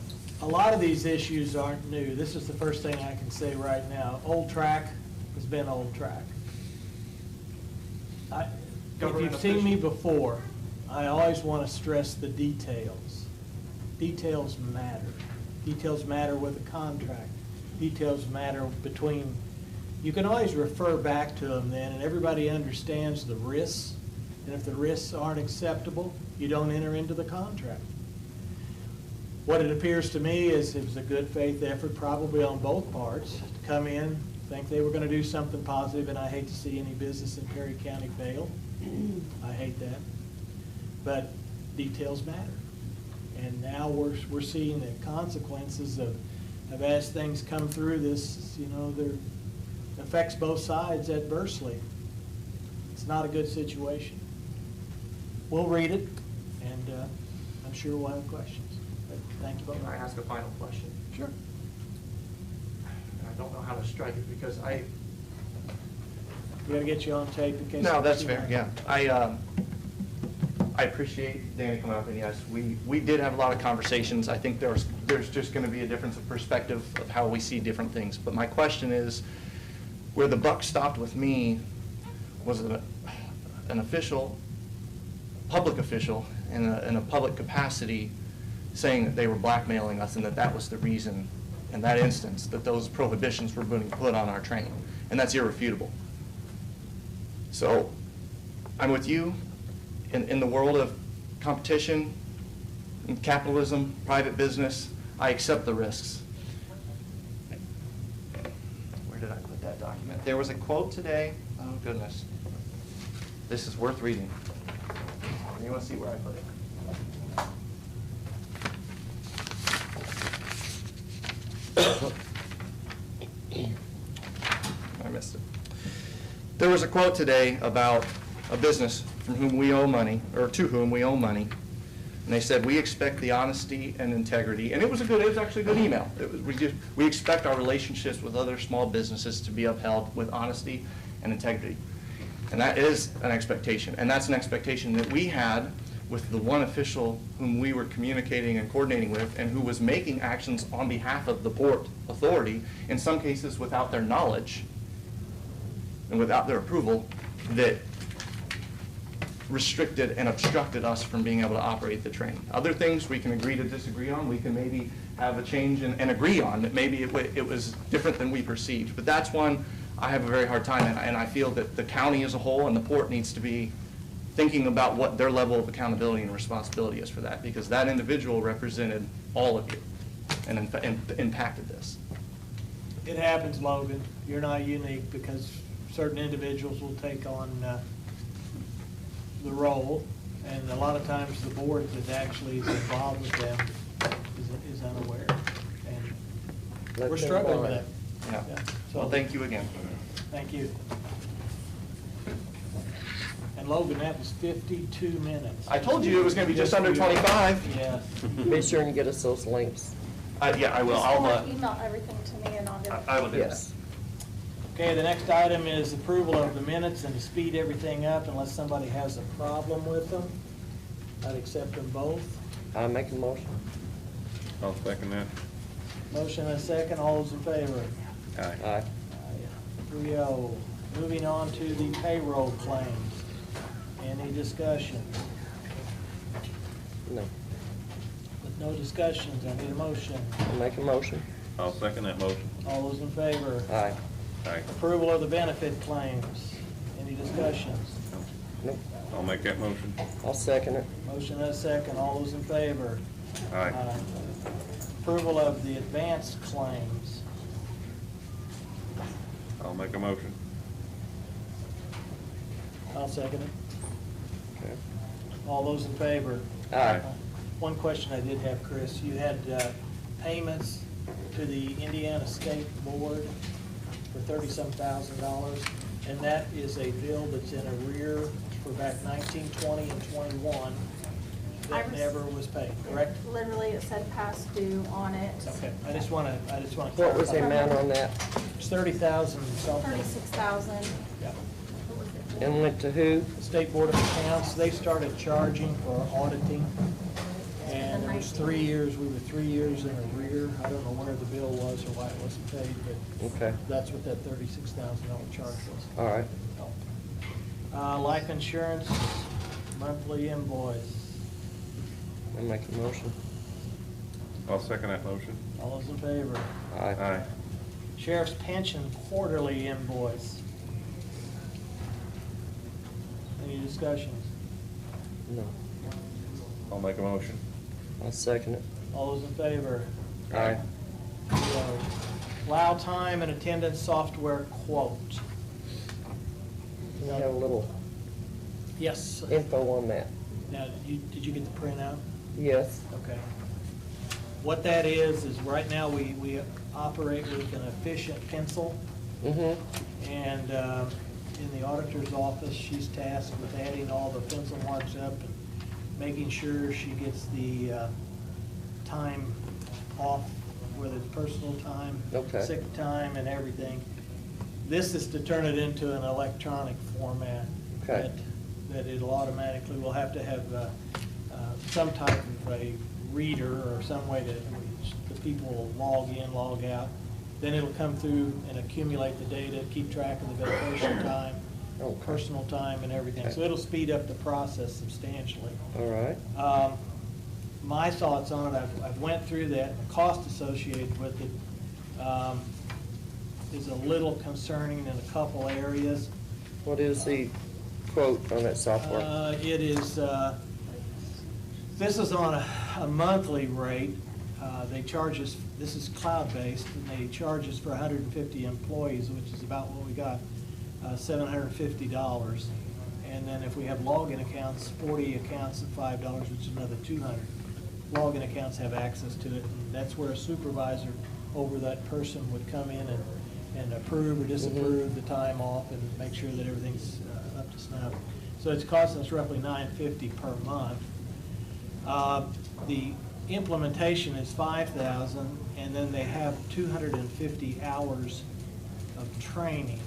A lot of these issues aren't new. This is the first thing I can say right now. Old track has been old track. If you've seen me before, I always want to stress the details. Details matter. Details matter with a contract. Details matter between, you can always refer back to them then, and everybody understands the risks. And if the risks aren't acceptable, you don't enter into the contract. What it appears to me is it was a good faith effort probably on both parts to come in, think they were going to do something positive, and I hate to see any business in Perry County fail. I hate that. But details matter. And now we're seeing the consequences of as things come through this, you know, there affects both sides adversely. It's not a good situation. We'll read it, and I'm sure we'll have questions. But thank you both.
Can I ask a final question?
Sure.
And I don't know how to strike it because
We gotta get you on tape in case.
No, that's fair, yeah. I appreciate Danny coming up, and yes, we did have a lot of conversations. I think there's just gonna be a difference of perspective of how we see different things. But my question is, where the buck stopped with me was an official, public official in a public capacity saying that they were blackmailing us and that was the reason in that instance that those prohibitions were being put on our train. And that's irrefutable. So I'm with you in the world of competition, and capitalism, private business. I accept the risks. Where did I put that document? There was a quote today. Oh, goodness. This is worth reading. You want to see where I put it? I missed it. There was a quote today about a business from whom we owe money, or to whom we owe money. And they said, we expect the honesty and integrity. And it was actually a good email. We expect our relationships with other small businesses to be upheld with honesty and integrity. And that is an expectation. And that's an expectation that we had with the one official whom we were communicating and coordinating with and who was making actions on behalf of the Port Authority, in some cases without their knowledge and without their approval, that restricted and obstructed us from being able to operate the train. Other things we can agree to disagree on. We can maybe have a change and agree on that maybe it was different than we perceived. But that's one I have a very hard time in, and I feel that the county as a whole and the port needs to be thinking about what their level of accountability and responsibility is for that, because that individual represented all of you and impacted this.
It happens, Logan. You're not unique because certain individuals will take on the role, and a lot of times the board that actually is involved with them is unaware. And we're struggling with that.
Yeah.
So,
Well, thank you again.
Thank you. And Logan, that was 52 minutes.
I told you it was going to be just under 25.
Yeah.
Be sure and get us those links.
Yeah, I will. I'll,
Email everything to me and I'll do it.
I will do that.
Yes.
Okay, the next item is approval of the minutes, and to speed everything up, unless somebody has a problem with them, I'd accept them both.
I make a motion.
I'll second that.
Motion and a second, all those in favor?
Aye.
Aye.
3-0. Moving on to the payroll claims. Any discussion?
No.
With no discussions, I need a motion.
I make a motion.
I'll second that motion.
All those in favor?
Aye.
Aye.
Approval of the benefit claims. Any discussions?
Nope.
I'll make that motion.
I'll second it.
Motion and a second, all those in favor?
Aye.
Approval of the advanced claims.
I'll make a motion.
I'll second it.
Okay.
All those in favor?
Aye.
One question I did have, Chris, you had payments to the Indiana State Board for $30-some thousand, and that is a bill that's in arrear for back 19, 20, and 21 that never was paid, correct?
Literally, it said past due on it.
Okay, I just want to clarify.
What was the amount on that?
It's 30,000 something.
36,000.
Yeah.
And went to who?
State Board of Accounts, they started charging for auditing, and it was 3 years, we were 3 years in arrear. I don't know where the bill was or why it wasn't paid, but
Okay.
that's what that $36,000 charge was.
All right.
Life insurance, monthly invoice.
I make a motion.
I'll second that motion.
All those in favor?
Aye.
Aye.
Sheriff's pension quarterly invoice. Any discussions?
No.
I'll make a motion.
I'll second it.
All those in favor?
Aye.
Allow time and attendance software quote.
Can I have a little
Yes.
info on that?
Now, did you get the printout?
Yes.
Okay. What that is right now we operate with an efficient pencil,
Mm-hmm.
and in the auditor's office, she's tasked with adding all the pencil marks up and making sure she gets the time off, whether it's personal time,
Okay.
sick time, and everything. This is to turn it into an electronic format.
Okay.
That it'll automatically, we'll have to have some type of a reader or some way that the people will log in, log out. Then it'll come through and accumulate the data, keep track of the vacation time,
Okay.
personal time and everything. So it'll speed up the process substantially.
All right.
My thoughts on it, I've went through that, the cost associated with it is a little concerning in a couple areas.
What is the quote on that software?
It is, this is on a monthly rate. They charge us, this is cloud-based, and they charge us for 150 employees, which is about what we got, $750. And then if we have login accounts, 40 accounts at $5, which is another $200. Login accounts have access to it, and that's where a supervisor over that person would come in and approve or disapprove the time off and make sure that everything's up to snuff. So it's costing us roughly $950 per month. The implementation is $5,000, and then they have 250 hours of training.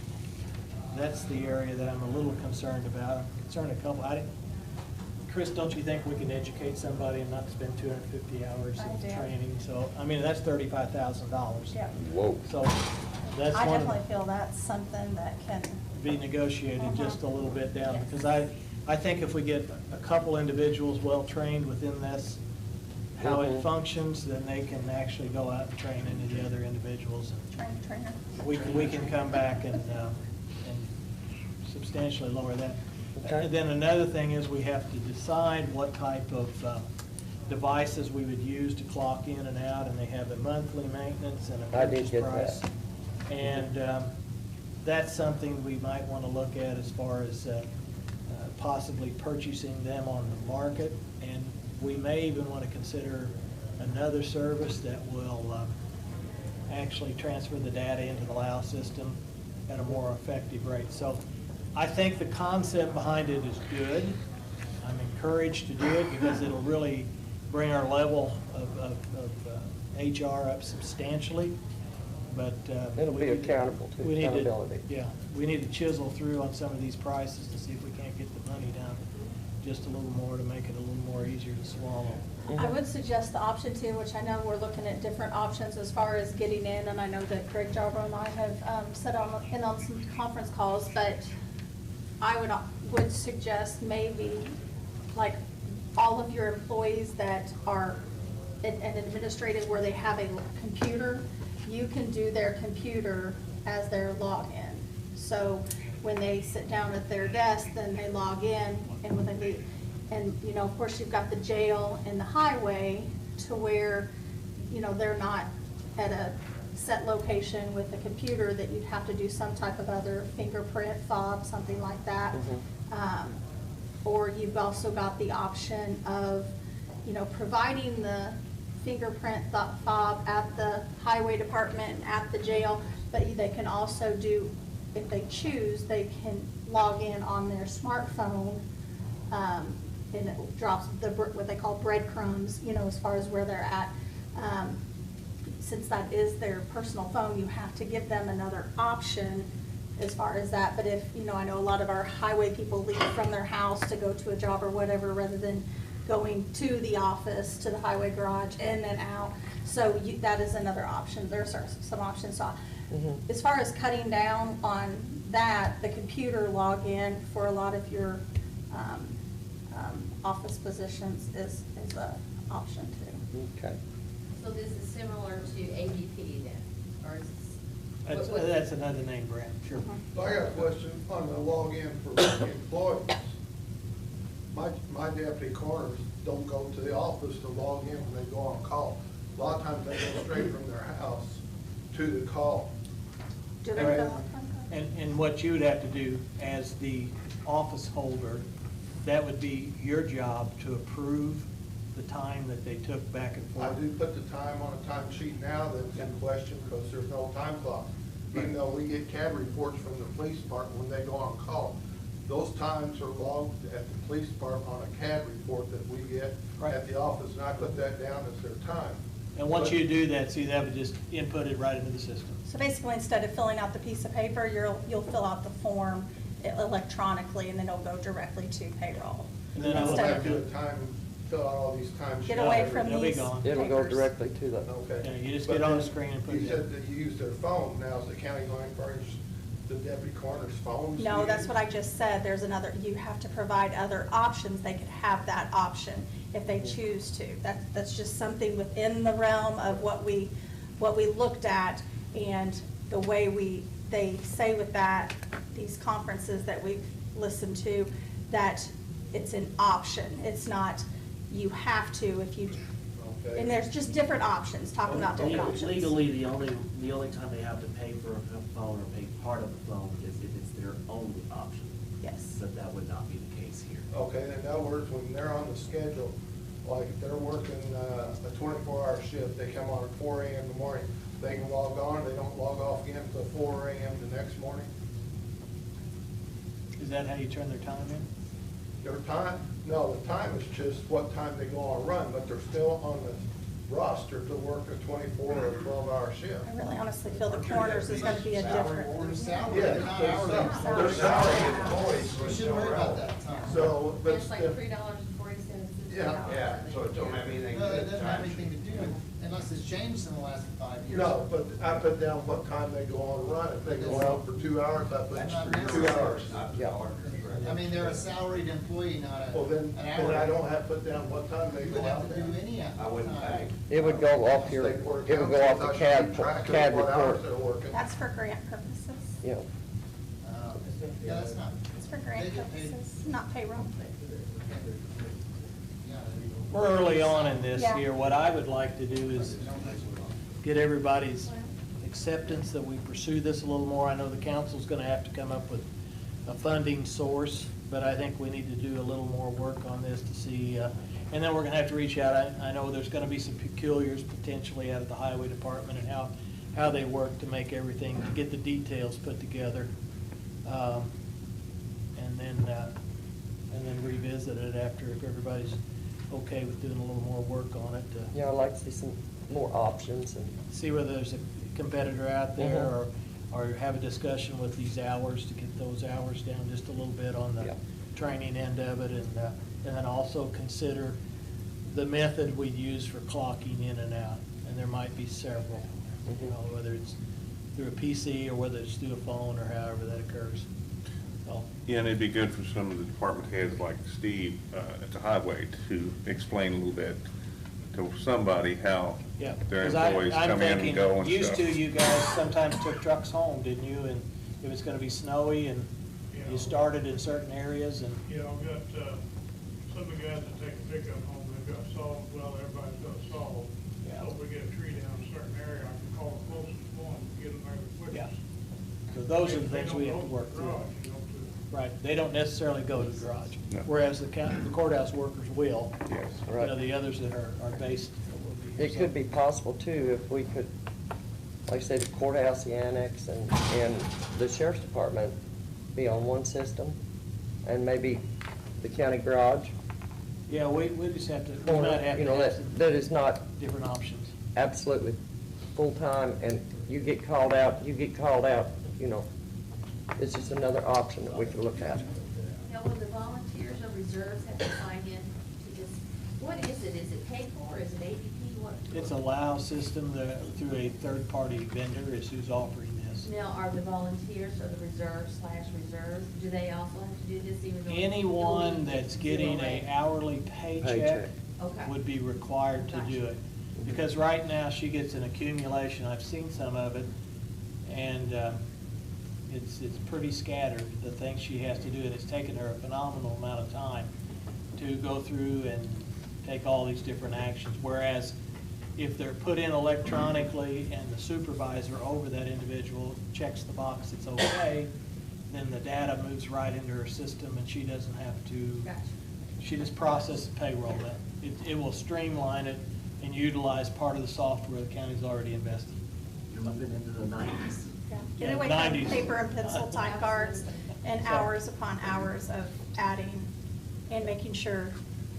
That's the area that I'm a little concerned about. I'm concerned Chris, don't you think we can educate somebody and not spend 250 hours of training? So, I mean, that's $35,000.
Yeah.
Whoa.
So that's
I
one
definitely feel that's something that can,
be negotiated just a little bit down,
Yes.
because I think if we get a couple individuals well-trained within this, how it functions, then they can actually go out and train any of the other individuals.
trainer.
We can come back and substantially lower that.
Okay.
And then another thing is we have to decide what type of devices we would use to clock in and out, and they have a monthly maintenance and a
I did
purchase
get
price.
that.
And that's something we might want to look at as far as possibly purchasing them on the market. And we may even want to consider another service that will actually transfer the data into the LAO system at a more effective rate. So I think the concept behind it is good. I'm encouraged to do it because it'll really bring our level of HR up substantially. But
It'll
we
be
need
accountable to
we need
accountability.
Yeah, we need to chisel through on some of these prices to see if we can't get the money down just a little more to make it a little more easier to swallow.
I would suggest the option two, which I know we're looking at different options as far as getting in, and I know that Greg Jarbo and I have set in on some conference calls, but I would suggest maybe like all of your employees that are in administrative where they have a computer, you can do their computer as their login. So when they sit down at their desk, then they log in, and when they leave, and you know, of course, you've got the jail and the highway to where, you know, they're not at a set location with a computer that you'd have to do some type of other fingerprint fob, something like that. Or you've also got the option of, you know, providing the fingerprint fob at the highway department and at the jail, but they can also do, if they choose, they can log in on their smartphone, and it drops what they call breadcrumbs, you know, as far as where they're at. Since that is their personal phone, you have to give them another option as far as that. But if, you know, I know a lot of our highway people leave from their house to go to a job or whatever, rather than going to the office, to the highway garage, in and out. So that is another option. There's some options. So as far as cutting down on that, the computer login for a lot of your office positions is an option too.
Okay.
So this is similar to ADP then, or is this?
That's another name, Brent, sure.
So I got a question on the login for employees. My deputy coroners don't go to the office to log in when they go on call. A lot of times they go straight from their house to the call.
Do they fill out time?
And what you would have to do as the office holder, that would be your job to approve the time that they took back and
I
forth.
do put the time on a time sheet now that's in question because there's no time clock. Even though we get CAD reports from the police department when they go on call, those times are logged at the police department on a CAD report that we get at the office, and I put that down as their time.
And once you do that, see, that would just input it right into the system.
So basically, instead of filling out the piece of paper, you'll fill out the form electronically, and then it'll go directly to payroll.
And then I will
Instead
have
of-
to
fill out all these times.
Get away from
They'll be
these
gone.
It'll go
papers.
directly to the,
Okay.
Yeah, you just
But
get on the
then
screen and put it
You
in.
said that you use their phone. Now, is the county going to furnish the deputy coroner's phones?
No, that's what I just said. There's another, you have to provide other options. They could have that option if they choose to. That's just something within the realm of what we looked at, and the way they say with that, these conferences that we've listened to, that it's an option. It's not, you have to if you,
Okay.
and there's just different options, talking about different options.
Legally, the only time they have to pay for a phone or pay part of the phone is if it's their only option.
Yes.
But that would not be the case here.
Okay, in other words, when they're on the schedule, like if they're working a 24-hour shift, they come on at 4 a.m. in the morning, they can log on, they don't log off again until 4 a.m. the next morning?
Is that how you turn their time in?
Their time, no, the time is just what time they go on a run, but they're still on the roster to work a 24 or 12-hour shift.
I really honestly feel the coroners is gonna be a different.
Yeah, they're salary employees.
We shouldn't worry about that.
So, but.
It's like $3.40.
Yeah.
So it don't have anything. No, that doesn't have anything to do, unless it's changed in the last 5 years.
No, but I put down what time they go on a run. If they go out for 2 hours, I
That's not
put 2
necessary.
hours.
yeah.
I mean, they're a salaried employee, not
Well, then
an
I
hourly.
don't have to put down what time they
You
go
would have
out
to do
there.
any.
I wouldn't pay.
It would go off your, it would go off the CAD
What hours
report.
they're working.
That's for grant purposes.
Yeah.
Yeah, that's not.
It's for grant
They get paid.
purposes, not payroll.
Yeah.
We're early on in this
Yeah.
here. What I would like to do is get everybody's acceptance that we pursue this a little more. I know the council's gonna have to come up with a funding source, but I think we need to do a little more work on this to see, and then we're gonna have to reach out. I know there's gonna be some peculiars potentially out of the highway department and how they work to make everything, to get the details put together. And then revisit it after, if everybody's okay with doing a little more work on it.
Yeah, I'd like to see some more options and.
See whether there's a competitor out there, or have a discussion with these hours to get those hours down just a little bit on the
Yeah.
training end of it, and then also consider the method we use for clocking in and out, and there might be several, you know, whether it's through a PC or whether it's through a phone or however that occurs. So,
Yeah, and it'd be good for some of the department heads like Steve at the highway to explain a little bit to somebody how
yeah.
their
'Cause
employees
I'm
come in and
thinking,
go and
used
stuff.
to, you guys sometimes took trucks home, didn't you? And if it's gonna be snowy and you started in certain areas and.
Yeah, I've got, some of the guys that take a pickup home, they've got saws, well, everybody's got a saw.
Yeah.
So if we get a tree down in a certain area, I can call the closest one and get them there the
Yeah.
quickest.
So those are the
They
things
don't
we have
go
to
the
work through.
garage, you know,
Right, they don't necessarily go to the garage,
No.
whereas the courthouse workers will.
Yes.
You
Right.
know, the others that are based will be.
It could be possible too, if we could, like I said, the courthouse, the annex, and the sheriff's department be on one system, and maybe the county garage.
Yeah, we just have to, we might have
You
to
know,
have
that is not
different options.
absolutely full-time, and you get called out, you know. It's just another option that we can look at.
Now, will the volunteers or reserves have to sign in to this? What is it? Is it paid for? Is it ADP? What?
It's a LOW system through a third-party vendor is who's offering this.
Now, are the volunteers or the reserves/reserves, do they also have to do this even though?
Anyone that's getting a hourly paycheck
Okay.
would be required to do it. Because right now, she gets an accumulation, I've seen some of it, and it's pretty scattered, the things she has to do, and it's taken her a phenomenal amount of time to go through and take all these different actions. Whereas if they're put in electronically and the supervisor over that individual checks the box, it's okay, then the data moves right into her system and she doesn't have to, she just processes payroll then. It will streamline it and utilize part of the software the county's already invested.
You're moving into the 90s.
Yeah.
Yeah,
Get away
90s.
from paper and pencil time cards and hours upon hours of adding and making sure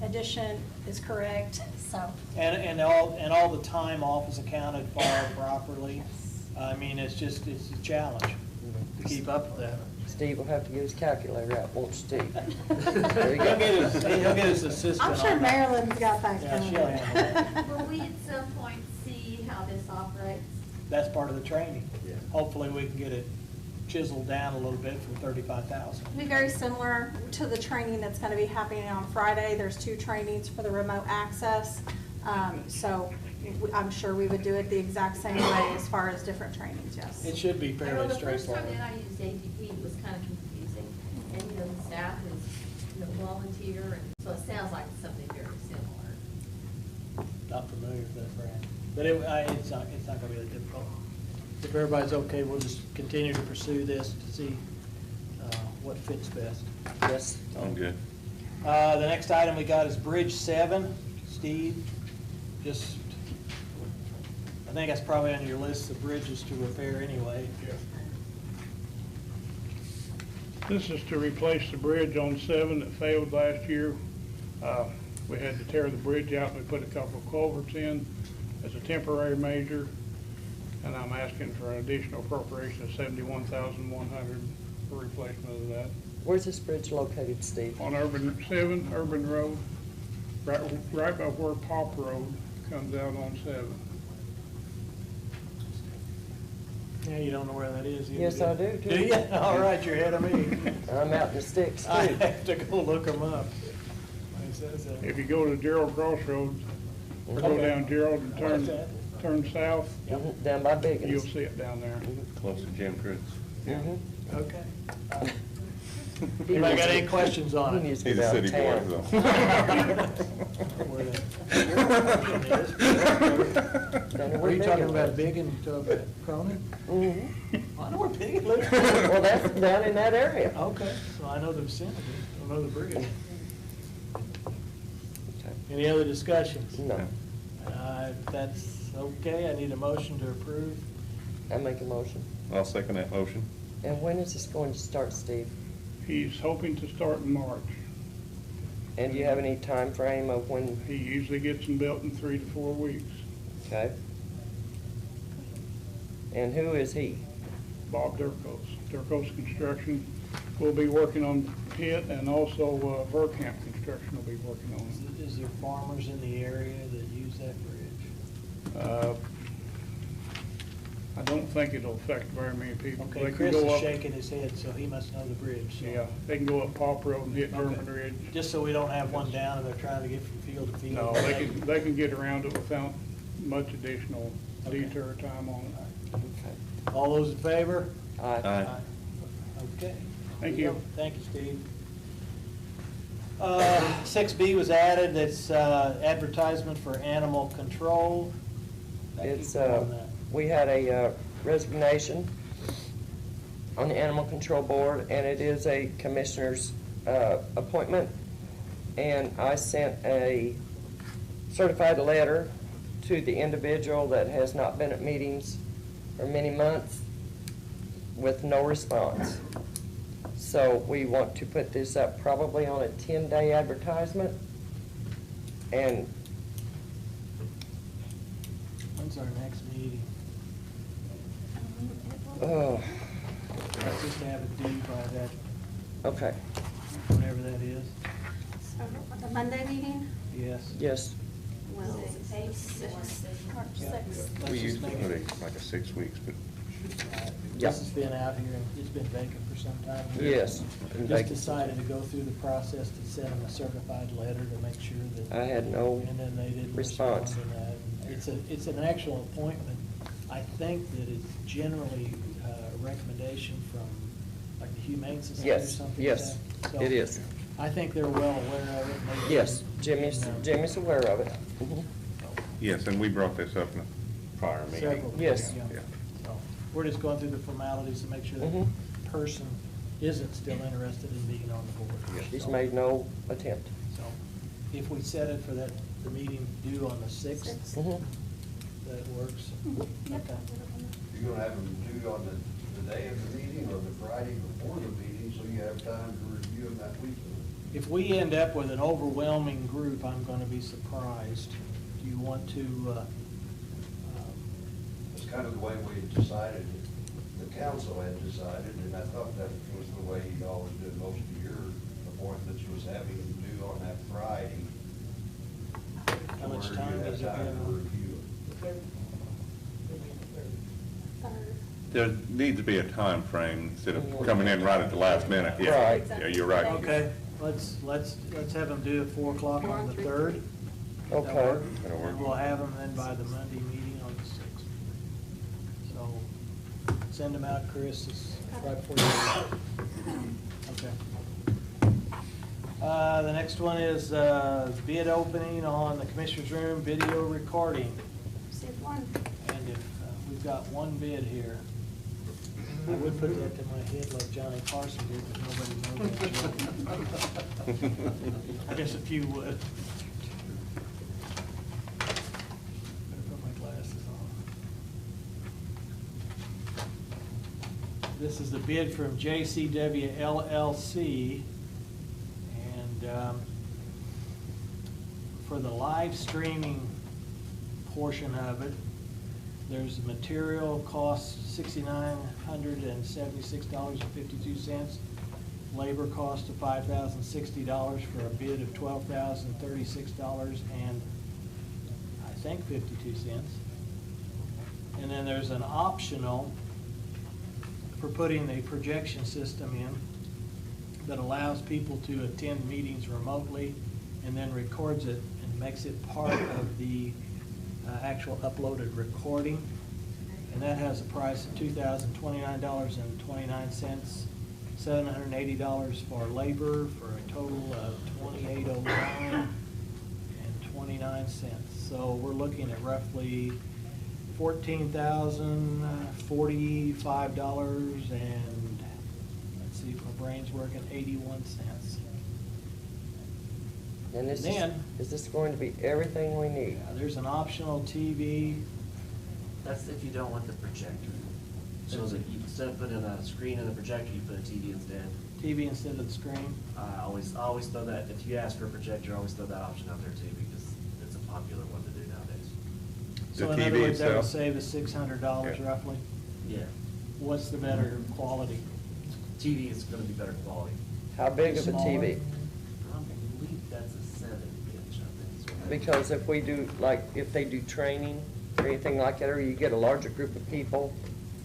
addition is correct, so.
And all the time off is accounted for properly. I mean, it's a challenge to keep up with that.
Steve will have to get his calculator out, won't Steve?
There you go. He'll get his assistant
I'm sure
on that.
Marilyn's got that
Yeah,
going.
she'll handle that.
Will we at some point see how this operates?
That's part of the training. Hopefully, we can get it chiseled down a little bit from 35,000.
It'll be very similar to the training that's going to be happening on Friday. There's 2 trainings for the remote access. So I'm sure we would do it the exact same way as far as different trainings, yes.
It should be
I know
fairly
the first time
straightforward.
that I used ADP, it was kind of confusing, and, you know, the staff is, you know, volunteer, and so it sounds like it's something very similar.
Not familiar with that brand, but it's not gonna be that difficult. If everybody's okay, we'll just continue to pursue this to see what fits best.
Yes.
I'm good.
The next item we got is Bridge 7. Steve, I think that's probably on your list of bridges to repair anyway.
This is to replace the bridge on 7 that failed last year. We had to tear the bridge out, and we put a couple of culverts in as a temporary measure, and I'm asking for an additional appropriation of $71,100 for replacement of that.
Where's this bridge located, Steve?
On 7 Urban Road, right by where Pop Road comes out on 7.
Yeah, you don't know where that is either.
Yes, I do, too.
Do you? All right, you're ahead of me.
I'm out in the sticks, too.
I have to go look them up.
If you go to Gerald Crossroads, or go
Okay.
down Gerald and turn south,
Mhm, down by Biggins.
you'll see it down there.
Close to Jim Critt's.
Mhm.
Okay.
He
Anybody got
needs
any
to-
questions on
he
it?
needs to
He's
get
a
out
city
of
boy,
town.
Where the-
Down there
Were you
where
talking
Biggins
about
lives.
Big and Cronin?
Mhm.
I know where Big lives.
Well, that's down in that area.
Okay, so I know the vicinity, I know the bridge.
Okay.
Any other discussions?
No.
If that's okay, I need a motion to approve.
I make a motion.
I'll second that motion.
And when is this going to start, Steve?
He's hoping to start in March.
And do you have any time frame of when?
He usually gets them built in 3 to 4 weeks.
Okay. And who is he?
Bob Durkos. Durkos Construction will be working on it, and also Verkamp Construction will be working on it.
Is there farmers in the area that use that bridge?
I don't think it'll affect very many people.
Okay,
They can
Chris
go
is
up-
shaking his head, so he must know the bridge. So-
Yeah, they can go up Pop Road and hit
Okay.
Herman Ridge.
Just so we don't have one down and they're trying to get from field to field.
No, they can get around it without much additional detour time on it.
Okay.
All those in favor?
Aye.
Aye.
Okay.
Thank
There
you.
go. Thank you, Steve. 6B was added, it's advertisement for animal control. Becky,
It's,
go on that.
we had a resignation on the Animal Control Board, and it is a commissioner's appointment. And I sent a certified letter to the individual that has not been at meetings for many months with no response. So we want to put this up probably on a 10-day advertisement. And
When's our next meeting? Let's just have it due by that,
okay,
whatever that is.
So, the Monday meeting?
Yes.
yes.
Wednesday, March 6th.
We usually put like a 6 weeks, but
Yeah.
This has been out here, and it's been vacant for some time.
Yes.
Just decided to go through the process to send them a certified letter to make sure that.
I had no
And then they didn't respond
response.
to that. It's an actual appointment. I think that it's generally a recommendation from, like, the Humane Society or
Yes,
something.
yes,
like that. So
it is.
I think they're well aware of it. Maybe-
Yes, Jimmy's aware of it. Mhm.
yes, and we brought this up in a prior meeting.
Several.
Yes.
Yeah.
So, we're just going through the formalities to make sure that
Mhm.
the person isn't still interested in being on the board.
She's
So-
made no attempt.
So, if we set it for the meeting due on the 6th,
Mhm.
that works.
Yep.
Okay.
You're gonna have them due on the day of the meeting or the Friday before the meeting, so you have time to review them that week?
If we end up with an overwhelming group, I'm gonna be surprised. Do you want to,
It's kind of the way we had decided, the council had decided, and I thought that was the way you always did most of your appointments, was having them due on that Friday.
how much
where
time
you have
is it
time to
gonna?
review it.
There needs to be a time frame instead of coming in right at the last minute. Yeah.
Right.
Yeah, you're right.
Okay, let's have them do it 4 o'clock on the 3rd.
Okay.
That'll work.
And we'll have them then by the Monday meeting on the 6th. So, send them out, Chris, it's right before you. Okay. The next one is bid opening on the Commissioner's Room video recording.
Received one.
And if we've got one bid here, I would put that to my head like Johnny Carson did, but nobody knows that joke. I guess a few would. Better put my glasses on. This is the bid from JCW LLC. And for the live streaming portion of it, there's a material cost $6,976.52. Labor cost of $5,060 for a bid of $12,036 and I think 52 cents. And then there's an optional for putting the projection system in that allows people to attend meetings remotely and then records it and makes it part of the actual uploaded recording. And that has a price of $2,029.29, $780 for labor, for a total of $2,809.29. So we're looking at roughly $14,045 and, let's see if my brain's working, 81 cents.
And this
Then-
is this going to be everything we need?
There's an optional TV.
That's if you don't want the projector. So that you, instead of putting a screen and a projector, you put a TV instead.
TV instead of the screen.
I always throw that, if you ask for a projector, I always throw that option out there too, because it's a popular one to do nowadays.
So
The
in other
TV
words, that would
itself?
save us $600
Yeah.
roughly.
Yeah.
What's the better quality?
TV is gonna be better quality.
How big of a
Smaller?
TV?
I believe that's a 7-inch, I think.
Because if we do, like, if they do training or anything like that, or you get a larger group of people,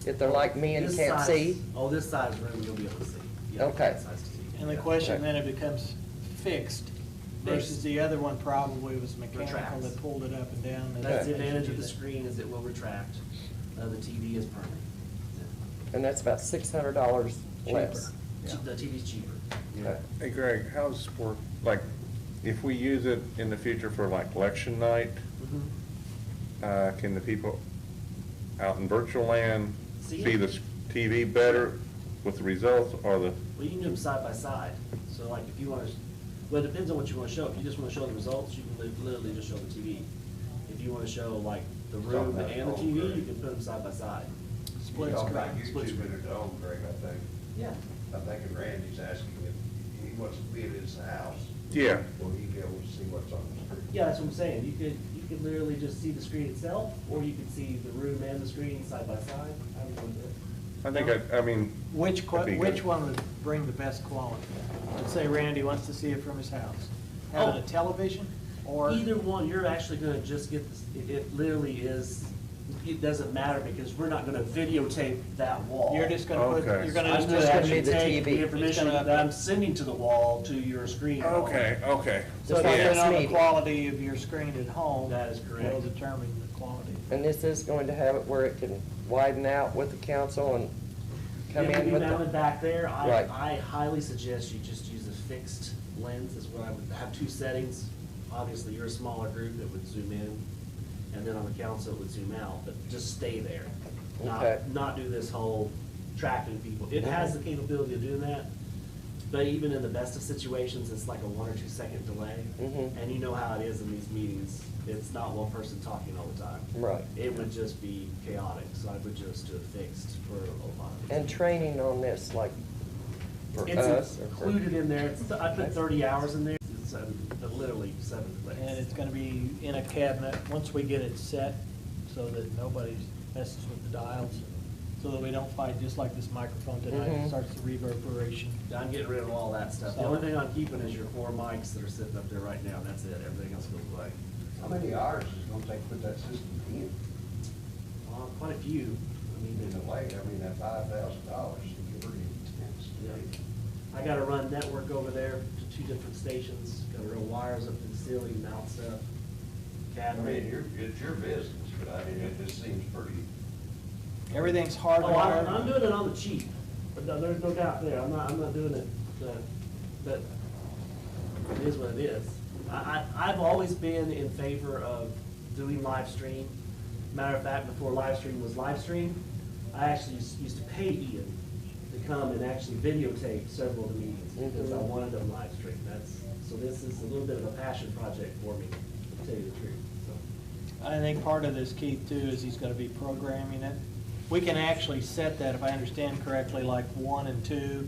if they're like me and
This
can't
size-
see,
Oh, this size room, you'll be able to see. Yeah,
Okay.
that size TV.
And the
Yeah.
question
Okay.
then it becomes fixed versus the other one probably was mechanical
Retracts.
that pulled it up and down.
That's the advantage of the screen, is it will retract. The TV is permanent.
and that's about $600 less.
The TV's cheaper.
Okay.
Hey Greg, how's this work, like, if we use it in the future for like election night, can the people out in virtual land
See
see
it?
the TV better with the results or the?
Well, you can do them side by side. So like if you want to, well, it depends on what you want to show. If you just want to show the results, you can literally just show the TV. If you want to show like the room and the TV, you can put them side by side.
Split
You talk
screen.
about
Split
YouTube
screen.
in its own, Greg, I think.
Yeah.
I think if Randy's asking if he wants to be in his house.
Yeah.
Will he be able to see what's on the screen?
Yeah, that's what I'm saying. You could literally just see the screen itself, or you could see the room and the screen side by side. How would you want to do it?
I think, I mean.
Which
that'd be
which
good.
one would bring the best quality? Let's say Randy wants to see it from his house. Having a television or?
Either one, you're actually gonna just get, it literally is, it doesn't matter because we're not gonna videotape that wall.
You're just gonna put,
Okay.
you're gonna
I'm
just.
gonna
gonna
actually
be the
take
TV.
the information
It's gonna-
that I'm sending to the wall to your screen.
Okay, okay.
So
Just like
depending
this
on the
meeting.
quality of your screen at home.
That is correct.
Will determine the quality.
And this is going to have it where it can widen out with the council and come
It can
in
be
with
mounted
the.
back there.
Right.
I highly suggest you just use a fixed lens, is what I would have 2 settings. Obviously, you're a smaller group, it would zoom in, and then on the council, it would zoom out, but just stay there.
Okay.
Not do this whole tracking people. It has the capability of doing that, but even in the best of situations, it's like a 1 or 2 second delay.
Mhm.
And you know how it is in these meetings, it's not one person talking all the time.
Right.
It would just be chaotic, so I would just do it fixed for a lot of these.
And training on this, like, for
It's
us? or for-
included in there, I put 30 hours in there, it's literally 7 clicks.
And it's gonna be in a cabinet, once we get it set, so that nobody messes with the dials, so that we don't fight, just like this microphone tonight,
Mhm.
it starts the reverberation.
I'm getting rid of all that stuff. The only thing I'm keeping is your 4 mics that are sitting up there right now, and that's it, everything else goes away.
How many hours is it gonna take to put that system in?
Quite a few, I mean.
In a way, I mean, that $5,000 is pretty intense.
Yeah. I gotta run network over there to 2 different stations, gotta run wires up to the ceiling, mount stuff,
I
cabinet.
mean, it's your business, but I mean, it just seems pretty.
Everything's
Oh,
hardwired.
I'm doing it on the cheap, but there's no doubt there, I'm not doing it, but it is what it is. I've always been in favor of doing live stream. Matter of fact, before live stream was live stream, I actually used to pay Ian to come and actually videotape several of the meetings, because I wanted them live stream. So this is a little bit of a passion project for me, to tell you the truth, so.
I think part of this, Keith, too, is he's gonna be programming it. We can actually set that, if I understand correctly, like 1 and 2.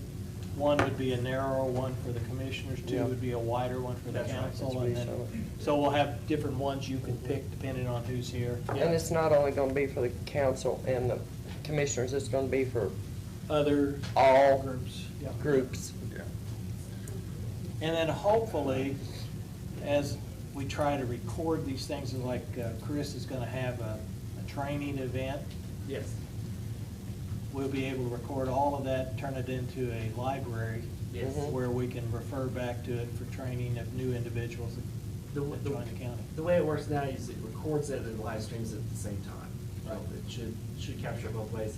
1 would be a narrower one for the commissioners, 2
Yeah.
would be a wider one for the
That's right.
council.
That's what
And
he
then,
showed.
so we'll have different ones you can pick depending on who's here.
And it's not only gonna be for the council and the commissioners, it's gonna be for
Other
all
groups, yeah.
groups.
Yeah.
And then hopefully, as we try to record these things, like Chris is gonna have a training event,
Yes.
we'll be able to record all of that, turn it into a library.
Yes.
Where we can refer back to it for training of new individuals that join the county.
The way it works now is it records it and live streams it at the same time. So it should capture both ways.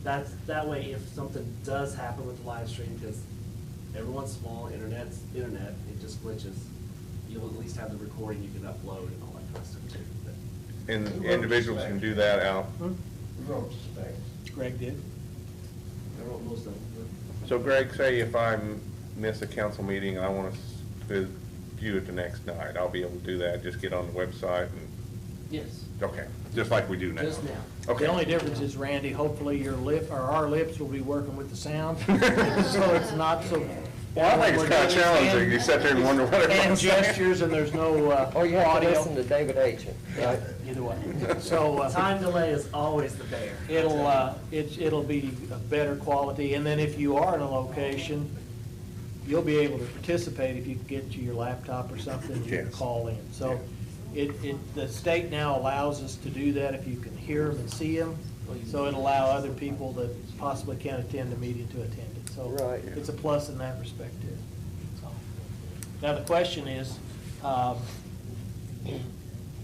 That way, if something does happen with the live stream, because everyone's small, internet's internet, it just glitches, you'll at least have the recording you can upload and all that kind of stuff too. But
And individuals can do that, Al.
Who wrote the specs?
Greg did.
I wrote most of them.
So Greg, say if I miss a council meeting and I want to view it the next night, I'll be able to do that, just get on the website and,
Yes.
okay, just like we do now.
Just now.
Okay.
The only difference is, Randy, hopefully your lip, or our lips will be working with the sound, so it's not so.
Well, I think it's kind of challenging. You sit there and wonder what everyone's
And
saying.
gestures, and there's no
Or you have to
audio.
listen to David H.
Yeah, either way. So.
Time delay is always the bear.
It'll be a better quality, and then if you are in a location, you'll be able to participate if you can get to your laptop or something, you can
Yes.
call in. So the state now allows us to do that if you can hear them and see them, so it'll allow other people that possibly can't attend the meeting to attend it. So
Right.
it's a plus in that respect too. So, now the question is,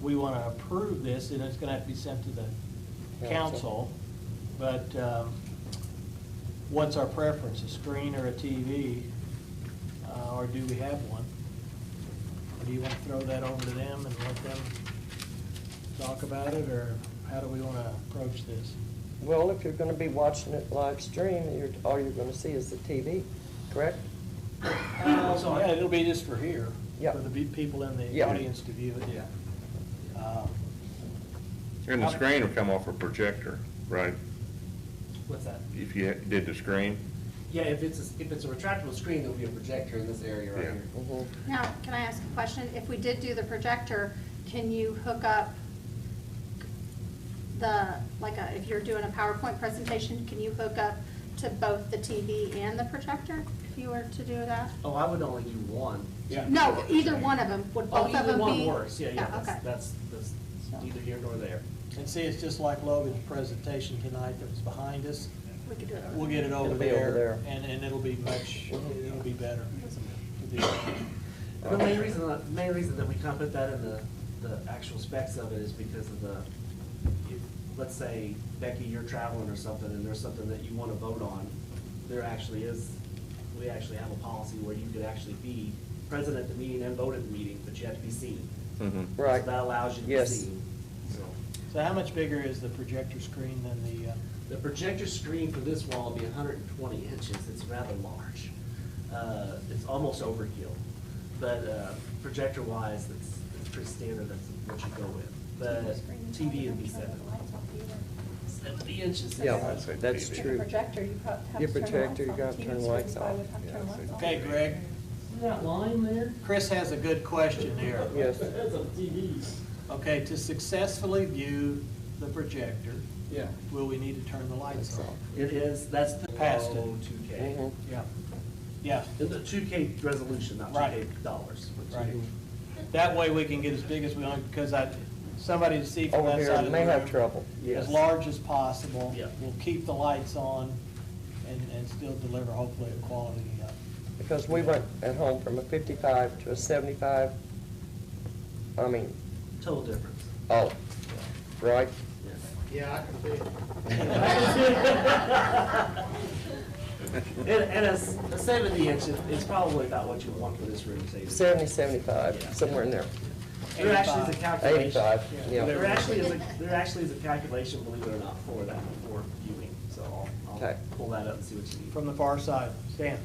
we want to approve this, and it's going to have to be sent to the council, but what's our preference, a screen or a TV? Or do we have one? Or do you want to throw that over to them and let them talk about it, or how do we want to approach this?
Well, if you're gonna be watching it live stream, all you're gonna see is the TV, correct?
So, yeah, it'll be just for here,
Yeah.
for the people in the
Yeah.
audience to view it.
Yeah.
And the screen will come off a projector, right?
What's that?
If you did the screen?
Yeah, if it's a retractable screen, there'll be a projector in this area right
Yeah.
here.
Now, can I ask a question? If we did do the projector, can you hook up if you're doing a PowerPoint presentation, can you hook up to both the TV and the projector if you were to do that?
Oh, I would only do one.
No, either one of them. Would both of them be?
Either one works, yeah,
okay.
that's neither here nor there.
And see, it's just like Logan's presentation tonight that was behind us.
We could do it.
We'll get it over
It'll be over
there,
there.
and it'll be it'll be better.
The main reason that we kind of put that in the actual specs of it is because of let's say, Becky, you're traveling or something, and there's something that you want to vote on, we actually have a policy where you could actually be present at the meeting and vote at the meeting, but you have to be seen.
Right.
So that allows you to be
Yes.
seen.
So how much bigger is the projector screen than the?
The projector screen for this wall will be 120 inches. It's rather large. It's almost overkill. But projector-wise, it's pretty standard. That's what you go with. But TV would be 7. 70 inches.
Yeah,
I'd say
that's
TV.
true.
Projector, you have to
Your
turn the
projector, you
lights on.
got to turn the lights
I
on.
would have to turn the lights on.
Okay, Greg,
See that line there?
Chris has a good question here.
Yes.
That's a TV.
Okay, to successfully view the projector,
Yeah.
will we need to turn the lights on?
It is, that's the
Past it.
low 2K.
Mhm.
Yeah. Yeah,
The 2K resolution, not
Right.
2K dollars. which
right.
is-
That way we can get as big as we want, because somebody to see from
Over
that
here
side of the
may have
room,
trouble.
Yes.
as large as possible.
Yeah.
We'll keep the lights on and still deliver hopefully a quality.
Because we went at home from a 55 to a 75. I mean,
Total difference.
oh, right?
Yeah, I can see it.
And a 70 inch is probably about what you want for this room, say.
70, 75, somewhere in there.
There actually is a calculation.
85, yeah.
There actually is a calculation, believe it or not, for that, for viewing. So I'll
Okay.
pull that up and see what you need.
From the far side, Stan.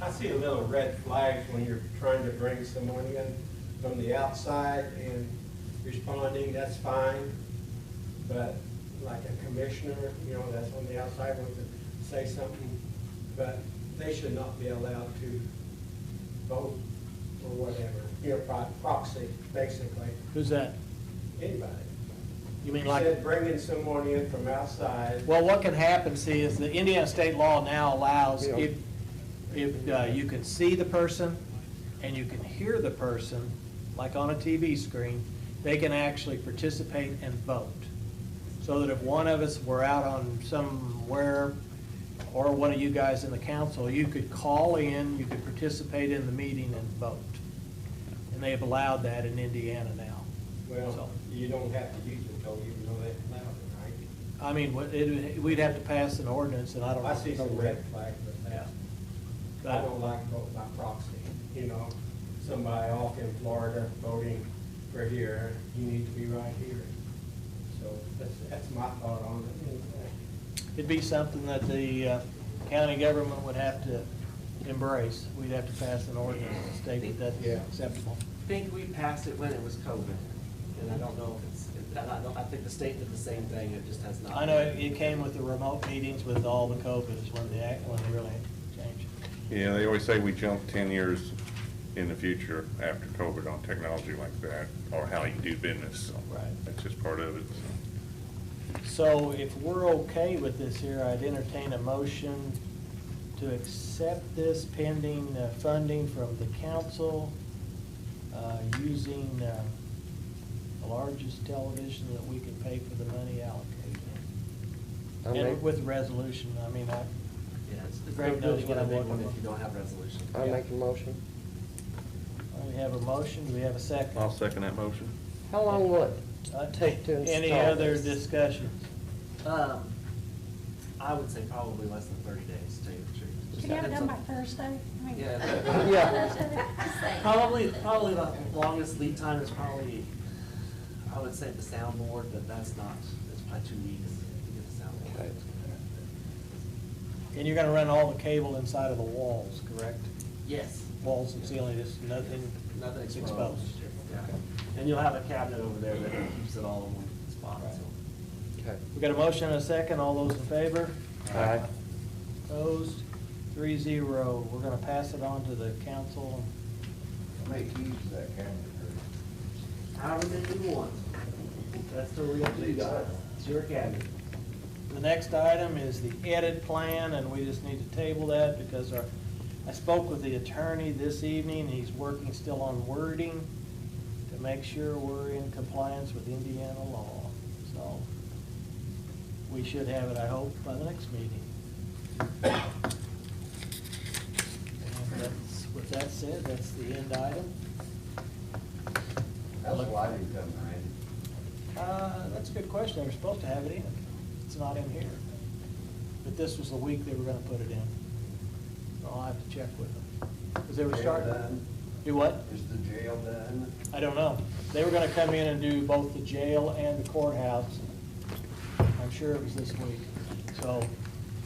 I see a little red flags when you're trying to bring someone in from the outside and responding, that's fine. But like a commissioner, that's on the outside wants to say something, but they should not be allowed to vote or whatever, proxy, basically,
Who's that?
anybody.
You mean
You
like?
said bringing someone in from outside.
Well, what can happen, see, is the Indiana state law now allows,
Yeah.
if you can see the person and you can hear the person, like on a TV screen, they can actually participate and vote. So that if one of us were out on somewhere, or one of you guys in the council, you could call in, you could participate in the meeting and vote. And they have allowed that in Indiana now.
Well, you don't have to use it, though, even though they allow it, right?
I mean, we'd have to pass an ordinance, and I don't.
I see some red flags with that. I
But-
don't like vote by proxy, somebody off in Florida voting for here, you need to be right here. So that's my thought on it.
It'd be something that the county government would have to embrace. We'd have to pass an ordinance to state that
Yeah.
that's acceptable.
I think we passed it when it was COVID, and I don't know if it's, I think the state did the same thing, it just has not.
I know it came with the remote meetings with all the COVID is when they really changed.
Yeah, they always say we jump 10 years in the future after COVID on technology like that, or how you do business. So
Right.
that's just part of it.
So if we're okay with this here, I'd entertain a motion to accept this pending funding from the council, using the largest television that we can pay for the money allocated. And with resolution, I mean,
Yeah, it's
Greg knows what I'm
big
looking
one
for.
if you don't have resolution.
I'll make a motion.
We have a motion, do we have a second?
I'll second that motion.
How long will it take to install
Any other
this?
discussions?
I would say probably less than 30 days, to tell you the truth. Just
Can you have it done by
depends
Thursday? I mean-
Yeah.
Yeah.
Probably the longest lead time is probably, I would say the soundboard, but that's not, it's probably 2 weeks to get the soundboard.
Okay.
And you're gonna run all the cable inside of the walls, correct?
Yes.
Walls and ceiling, just nothing
Nothing
exposed.
exposed. Yeah. And you'll have a cabinet over there that keeps it all in one spot, so.
Okay.
We got a motion and a second, all those in favor?
Aye.
Opposed? 3-0. We're gonna pass it on to the council.
Make use of that camera.
However many you want. That's totally up to you guys. It's your cabinet.
The next item is the edit plan, and we just need to table that because I spoke with the attorney this evening. He's working still on wording to make sure we're in compliance with Indiana law. So we should have it, I hope, by the next meeting. And with that said, that's the end item.
How's the lighting coming, Randy?
That's a good question. They were supposed to have it in. It's not in here. But this was the week they were gonna put it in. So I'll have to check with them. Because they were
Jail
starting.
done?
Do what?
Is the jail done?
I don't know. They were gonna come in and do both the jail and the courthouse. I'm sure it was this week. So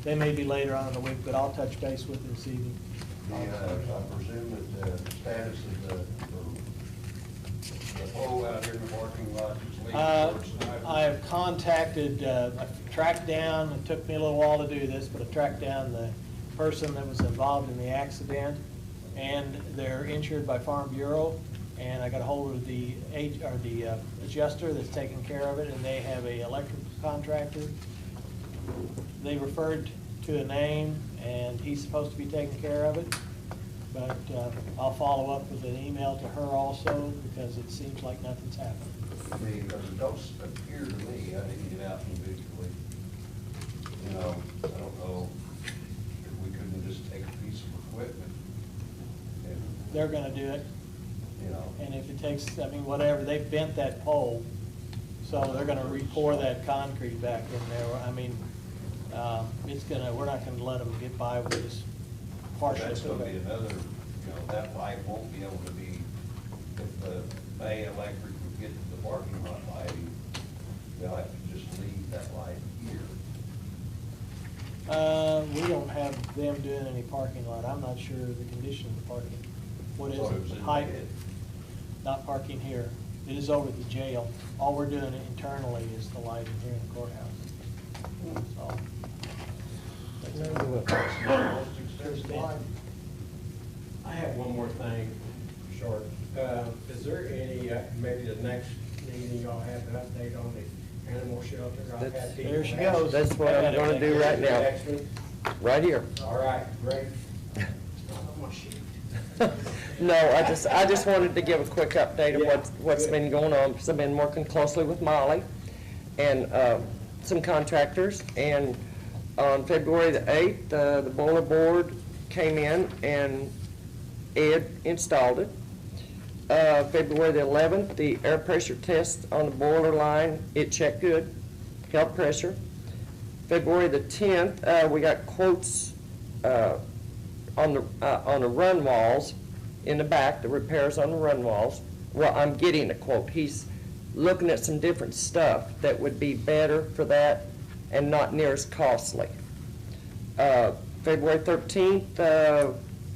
they may be later on in the week, but I'll touch base with them this evening.
I presume that the status of the pole out here in the parking lot is leaking towards tonight.
I've contacted, I've tracked down, it took me a little while to do this, but I tracked down the person that was involved in the accident, and they're insured by Farm Bureau, and I got a hold of the adjuster that's taking care of it, and they have a electrical contractor. They referred to a name, and he's supposed to be taking care of it, but I'll follow up with an email to her also, because it seems like nothing's happened.
The adults appear to me, I didn't get out individually. You know, I don't know if we couldn't just take a piece of equipment and,
They're gonna do it,
you know,
and if it takes, I mean, whatever, they bent that pole, so they're gonna re-pour that concrete back in there. I mean, it's gonna, we're not gonna let them get by with this partial.
that's gonna be another, you know, that light won't be able to be, if the Bay Electric would get to the parking lot lighting, they'll have to just leave that light here.
We don't have them doing any parking lot. I'm not sure the condition of the parking. What is
Thought it was
it?
in
Height?
bed.
Not parking here. It is over at the jail. All we're doing internally is the lighting here in the courthouse. So.
I have one more thing, short. Is there any, maybe the next meeting y'all have an update on the animal shelter? I've had people
There she
ask-
goes.
That's what I'm gonna do right now.
Next week?
Right here.
All right, great. I'm gonna shoot.
No, I just wanted to give a quick update of
Yeah,
what's
good.
been going on, because I've been working closely with Molly and some contractors, and on February the 8th, the boiler board came in and Ed installed it. February the 11th, the air pressure test on the boiler line, it checked good, held pressure. February the 10th, we got quotes on the run walls in the back, the repairs on the run walls. Well, I'm getting a quote. He's looking at some different stuff that would be better for that and not near as costly. February 13th,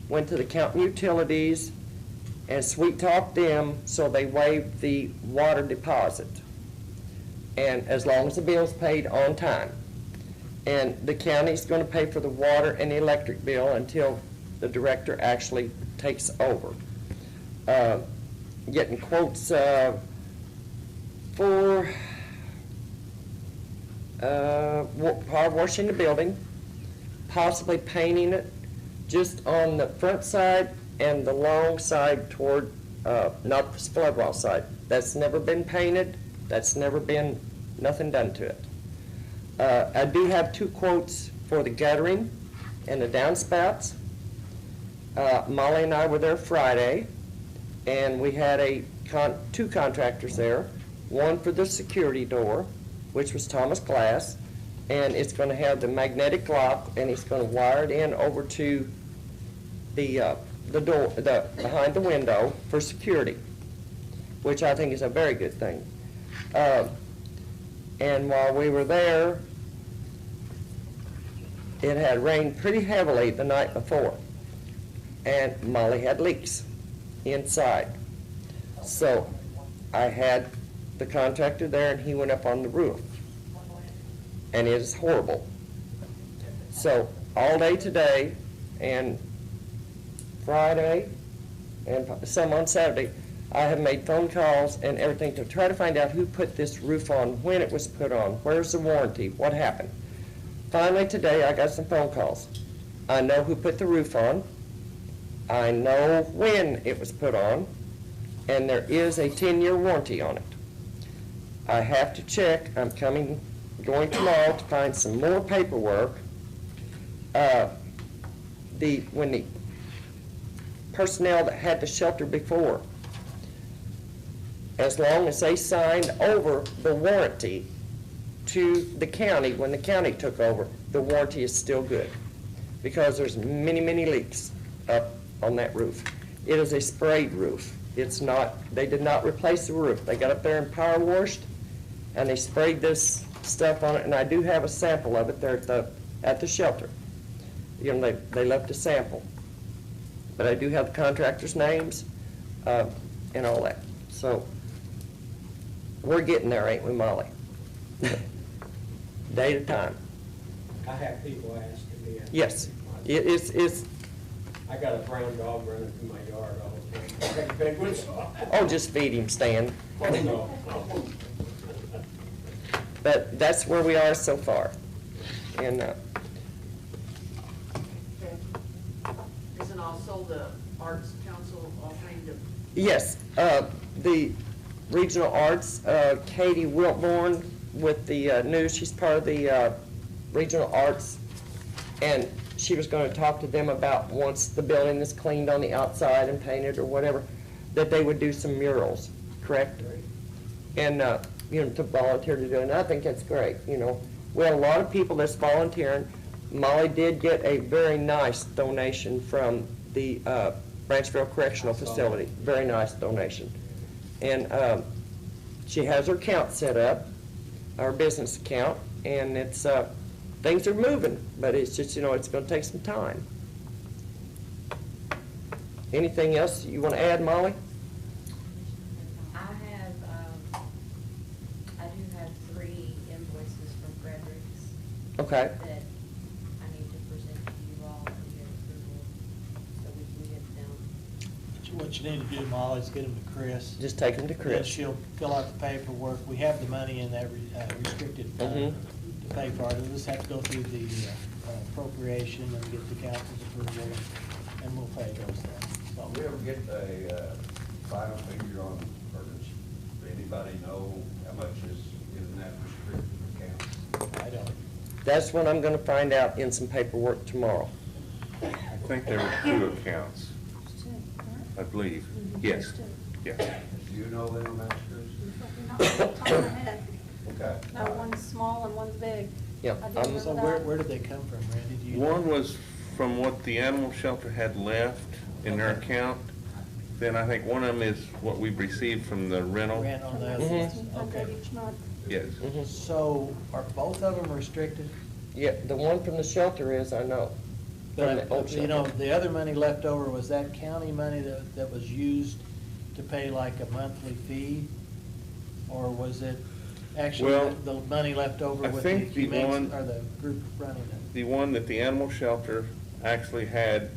went to the County Utilities and sweet talked them, so they waived the water deposit. And as long as the bill's paid on time. And the county's gonna pay for the water and the electric bill until the director actually takes over. Getting quotes for power washing the building, possibly painting it just on the front side and the long side toward, not the flood wall side. That's never been painted, that's never been, nothing done to it. I do have 2 quotes for the guttering and the downspouts. Molly and I were there Friday, and we had 2 contractors there. One for the security door, which was Thomas Glass, and it's going to have the magnetic lock, and he's going to wire it in over to the door, behind the window for security, which I think is a very good thing. And while we were there, it had rained pretty heavily the night before, and Molly had leaks inside. So I had the contractor there, and he went up on the roof, and it is horrible. So all day today and Friday and some on Saturday, I have made phone calls and everything to try to find out who put this roof on, when it was put on, where's the warranty, what happened. Finally today, I got some phone calls. I know who put the roof on. I know when it was put on, and there is a 10-year warranty on it. I have to check. I'm going tomorrow to find some more paperwork. When the personnel that had the shelter before, as long as they signed over the warranty to the county, when the county took over, the warranty is still good, because there's many, many leaks up on that roof. It is a sprayed roof. It's not, they did not replace the roof. They got up there and power washed, and they sprayed this stuff on it, and I do have a sample of it there at the shelter. You know, they left a sample. But I do have the contractors' names and all that. So we're getting there, ain't we, Molly? Day at a time.
I have people asking me.
Yes, it's,
I got a brown dog running through my yard all the time. Got a big one, so
oh, just feed him, Stan.
Oh, no.
But that's where we are so far. And,
Isn't also the Arts Council offering to?
yes, the Regional Arts, Katie Wiltborn with the news, she's part of the Regional Arts, and she was going to talk to them about once the building is cleaned on the outside and painted or whatever, that they would do some murals, correct? And, to volunteer to do it, and I think that's great, We have a lot of people that's volunteering. Molly did get a very nice donation from the Branchville Correctional Facility, very nice donation. And she has her account set up, our business account, and it's, things are moving, but it's just, it's going to take some time. Anything else you want to add, Molly?
I do have 3 invoices from Fredericks.
Okay.
That I need to present to you all and get approval, so we can get them.
What you need to do, Molly, is get them to Chris.
Just take them to Chris.
Then she'll fill out the paperwork. We have the money in that restricted fund to pay for it. We'll just have to go through the appropriation and get the council's approval, and we'll pay those things. So
Do we ever get a final figure on purchase? Does anybody know how much is in that restricted account?
I don't.
That's what I'm going to find out in some paperwork tomorrow.
I think there were 2 accounts, I believe. Yes, yeah.
Do you know them, Masters?
Not off the top of my head.
Okay.
No, one's small and one's big.
Yeah.
I do remember
So
that.
where did they come from, Randy? Do you know?
One was from what the animal shelter had left in their account. Then I think one of them is what we've received from the rental.
Ran on that. Okay.
Each month.
Yes.
So are both of them restricted?
Yeah, the one from the shelter is, I know. From the old
But,
shelter.
the other money left over, was that county money that was used to pay like a monthly fee? Or was it actually
Well,
the money left over
I
with the
think the
humane,
one-
or the group running it?
The one that the animal shelter actually had,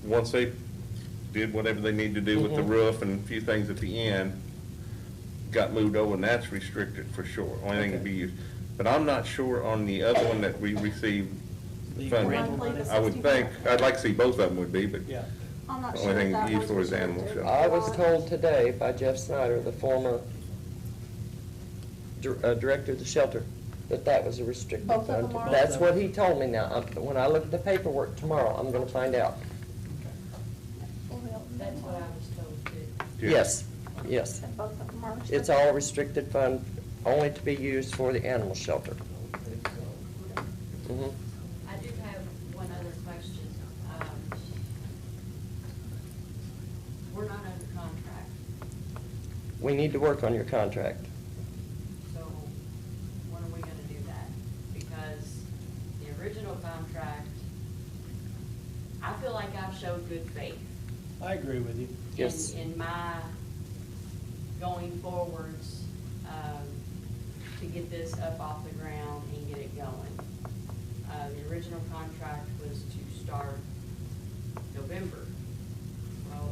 once they did whatever they needed to do with the roof and a few things at the end, got moved over, and that's restricted for sure, only thing to be used. But I'm not sure on the other one that we received
The
funding.
rental money?
I would think, I'd like to see both of them would be, but
Yeah.
I'm not
the
sure
only
if
thing
that
used
was
for is animal
restricted.
shelter.
I was told today by Jeff Snyder, the former director of the shelter, that was a restricted
Both of
fund.
them are?
That's what he told me now. When I look at the paperwork tomorrow, I'm going to find out.
That's what I was told too.
Yes, yes.
And both of them are restricted.
It's all restricted fund, only to be used for the animal shelter. Mhm.
I do have one other question. We're not under contract,
We need to work on your contract.
so when are we gonna do that? Because the original contract, I feel like I've showed good faith.
I agree with you.
Yes.
In my going forwards, to get this up off the ground and get it going. The original contract was to start November. Well,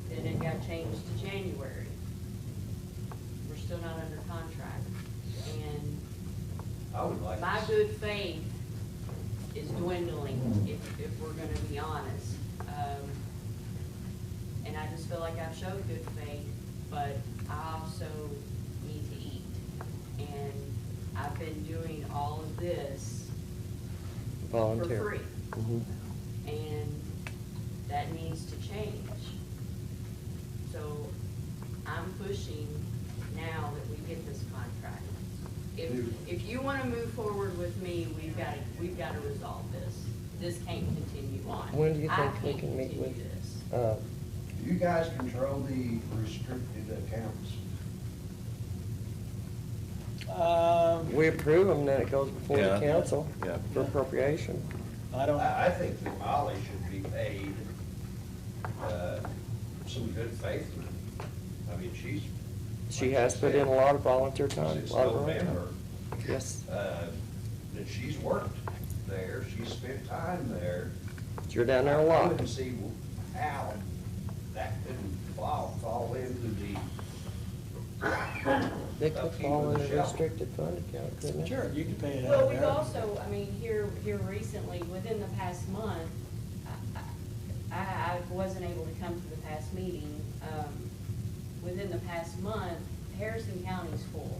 then it got changed to January. We're still not under contract. And
I would like.
my good faith is dwindling, if we're gonna be honest. And I just feel like I've showed good faith, but I also need to eat. And I've been doing all of this
Volunteer.
for free.
Mhm.
And that needs to change. So I'm pushing now that we get this contract. If you wanna move forward with me, we've gotta resolve this. This can't continue on.
When do you
I
think we
can't
can meet
continue
with?
this.
Do you guys control the restricted accounts?
We approve them, then it goes before the
Yeah.
council
Yeah.
for appropriation.
I think that Molly should be paid, some good faith money. I mean, she's
She has put in a lot of volunteer time,
Since
a lot of her own
November.
time. Yes.
That she's worked there, she's spent time there.
You're down there a
I
lot.
couldn't see how that couldn't fall into the.
They could
upkeep
fall
of
in
the
a
shelter.
restricted fund account, couldn't it?
Sure, you can pay it out
Well,
of
we've
there.
also, I mean, here recently, within the past month, I wasn't able to come to the past meeting. Within the past month, Harrison County's full.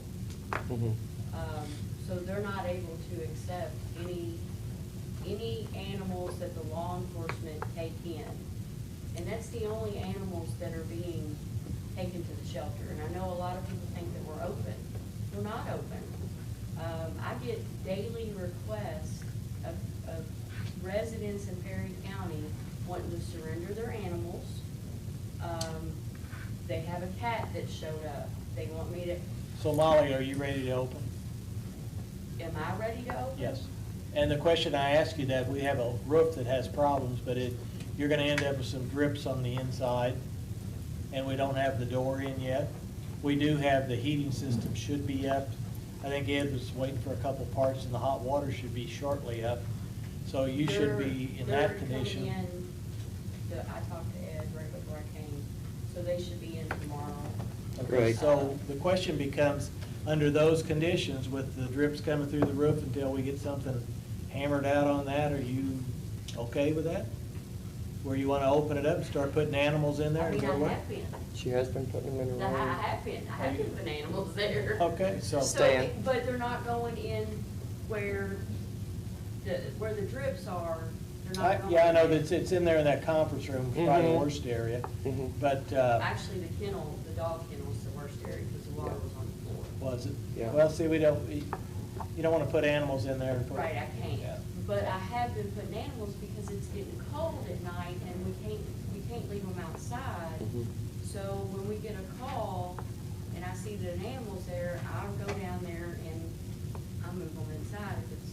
Mhm.
So they're not able to accept any animals that the law enforcement take in. And that's the only animals that are being taken to the shelter. And I know a lot of people think that we're open. We're not open. I get daily requests of residents in Perry County wanting to surrender their animals. They have a cat that showed up. They want me to,
So Molly, are you ready to open?
am I ready to open?
Yes. And the question I ask you that, we have a roof that has problems, but you're gonna end up with some drips on the inside, and we don't have the door in yet. We do have, the heating system should be up. I think Ed was waiting for a couple parts, and the hot water should be shortly up. So you should be in that condition.
They're coming in, I talked to Ed right before I came, so they should be in tomorrow.
Okay,
Right.
so the question becomes, under those conditions, with the drips coming through the roof until we get something hammered out on that, are you okay with that? Where you wanna open it up and start putting animals in there?
I
and
mean,
go
I
away?
have been.
She has been putting them in her
I
room.
have been putting animals there.
Okay, so.
Stan.
But they're not going in where the drips are, they're not going.
Yeah, I know
in.
that it's in there in that conference room, probably the
Mhm.
worst area,
Mhm.
but,
Actually, the kennel, the dog kennel is the worst area because the water was on the floor.
was it?
Yeah.
Well, see, you don't wanna put animals in there and put.
Right, I can't.
Yeah.
But I have been putting animals because it's getting cold at night and we can't leave them outside.
Mhm.
So when we get a call and I see that an animal's there, I'll go down there and I'll move them inside. If it's,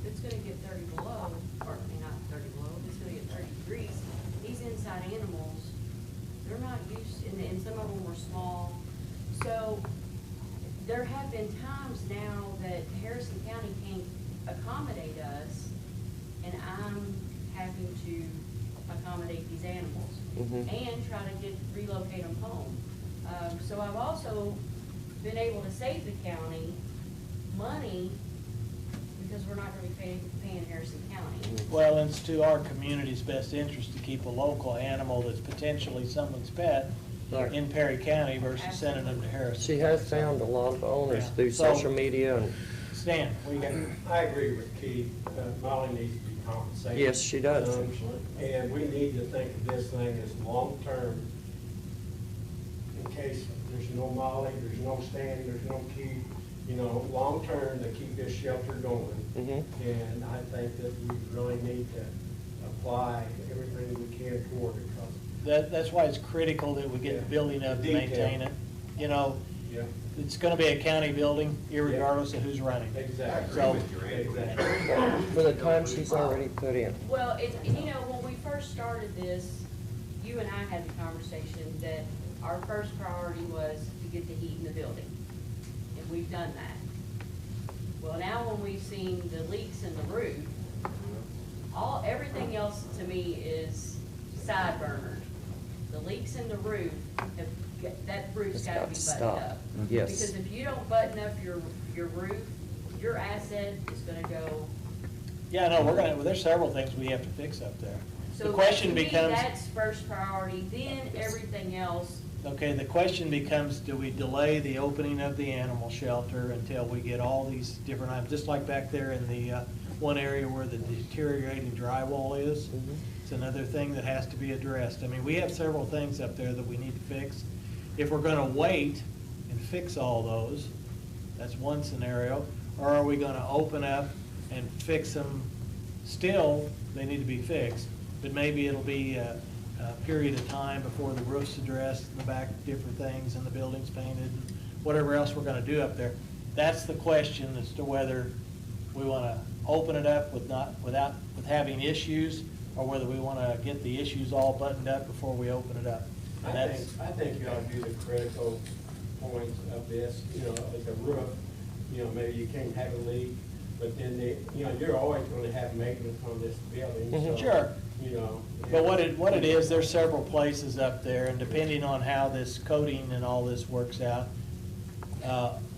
if it's gonna get 30 below, or I mean, not 30 below, if it's gonna get 30 degrees, these inside animals, they're not used, and some of them were small. So there have been times now that Harrison County can't accommodate us, and I'm having to accommodate these animals
Mhm.
and try to relocate them home. So I've also been able to save the county money because we're not gonna be paying Harrison County.
Well, it's to our community's best interest to keep a local animal that's potentially someone's pet
Right.
in Perry County versus sending them to Harrison.
She has found a lot of owners
Yeah.
through
So-
social media and,
Stan, what do you got?
I agree with Keith, Molly needs to be compensated.
Yes, she does.
And we need to think of this thing as long-term, in case there's no Molly, there's no Stan, there's no Keith, long-term to keep this shelter going.
Mhm.
And I think that we really need to apply everything we can toward it, because
That's why it's critical that we get the building up and maintain it.
Yeah.
It's gonna be a county building, irregardless of who's running.
Exactly.
So-
Exactly.
for the time she's already put in.
Well, when we first started this, you and I had the conversation that our first priority was to get the heat in the building, and we've done that. Well, now when we've seen the leaks in the roof, everything else to me is side burner. The leaks in the roof, that roof's
It's
gotta
got
be
to
buttoned
stop.
up.
Yes.
Because if you don't button up your roof, your asset is gonna go.
Yeah, no, there's several things we have to fix up there.
So
The question
to me,
becomes,
that's first priority, then everything else.
okay, the question becomes, do we delay the opening of the animal shelter until we get all these different items? Just like back there in the one area where the deteriorating drywall is. It's another thing that has to be addressed. I mean, we have several things up there that we need to fix. If we're gonna wait and fix all those, that's one scenario. Or are we gonna open up and fix them? Still, they need to be fixed, but maybe it'll be a period of time before the roof's addressed, in the back, different things, and the building's painted, and whatever else we're gonna do up there. That's the question as to whether we wanna open it up with having issues, or whether we wanna get the issues all buttoned up before we open it up. And
I
that's,
think you ought to do the critical points of this, you know, as a roof, you know, maybe you can't have a leak, but then you know, you're always gonna have maintenance on this building, so.
Sure.
You know.
But what it is, there's several places up there, and depending on how this coating and all this works out,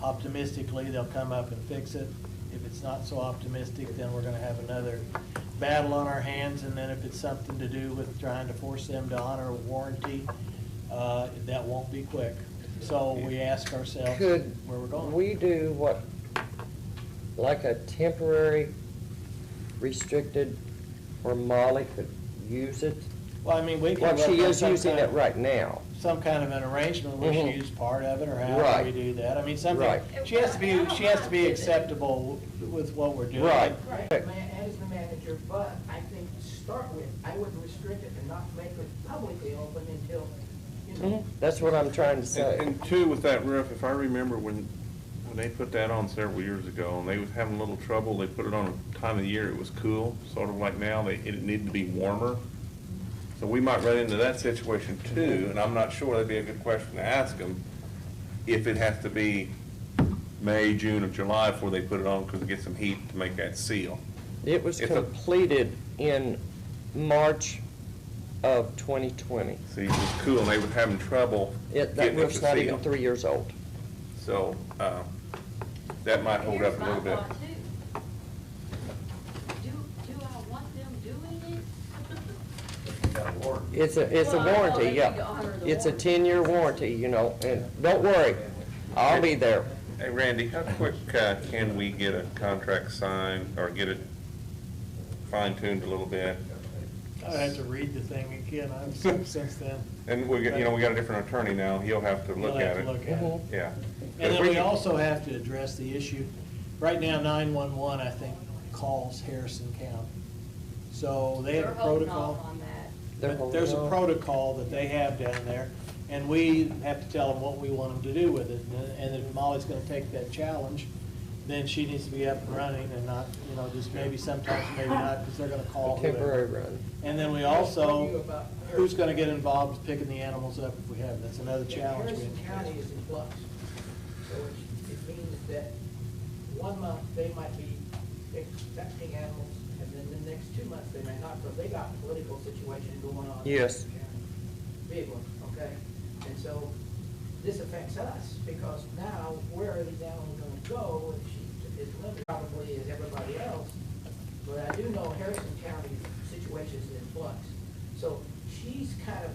optimistically, they'll come up and fix it. If it's not so optimistic, then we're gonna have another battle on our hands, and then if it's something to do with trying to force them to honor a warranty, that won't be quick. So we ask ourselves
Could
where we're going.
we do what, like a temporary restricted, where Molly could use it?
Well, I mean, we can.
Well, she
work on
is
some
using
kind
it
of-
right now.
Some kind of an arrangement where she
Mhm.
uses part of it, or however
Right.
we do that. I mean, something,
Right.
she has to be acceptable with what we're doing.
Right.
Right, as the manager, but I think to start with, I would restrict it and not make it publicly open until, you know.
That's what I'm trying to say.
And two, with that roof, if I remember when they put that on several years ago, and they was having a little trouble, they put it on a time of the year it was cool, sort of like now, it needed to be warmer. So we might run into that situation too, and I'm not sure, that'd be a good question to ask them, if it has to be May, June, or July before they put it on, because it gets some heat to make that seal.
It was
If a-
completed in March of 2020.
See, it was cool, and they were having trouble
That
getting it
roof's
to
not
seal.
even 3 years old.
So, that might hold up a little bit.
Do I want them doing it?
It's a
Well, I know
warranty,
they
yeah.
need to honor the
It's a
warranty.
10-year warranty, you know, and don't worry, I'll be there.
Hey, Randy, how quick can we get a contract signed or get it fine-tuned a little bit?
I have to read the thing again, I've seen since then.
And we got a different attorney now, he'll have to look
You'll have
at
to
it.
look at it.
Yeah.
And then we also have to address the issue, right now 911, I think, calls Harrison County. So they have a
They're holding
protocol.
off on that.
But there's a protocol that they have down there, and we have to tell them what we want them to do with it. And if Molly's gonna take that challenge, then she needs to be up and running and not, you know, just maybe sometimes, maybe not, because they're gonna call
A
whoever.
temporary run.
And then we also, who's gonna get involved with picking the animals up if we have, that's another challenge. we have
Harrison
to
County
face.
is in flux, so it means that 1 month they might be accepting animals, and then the next 2 months they may not, because they got a political situation going on. in
Yes.
Harrison County. Big one, okay? And so this affects us, because now where are these animals gonna go if she is limited, probably as everybody else? But I do know Harrison County's situation is in flux. So she's kind of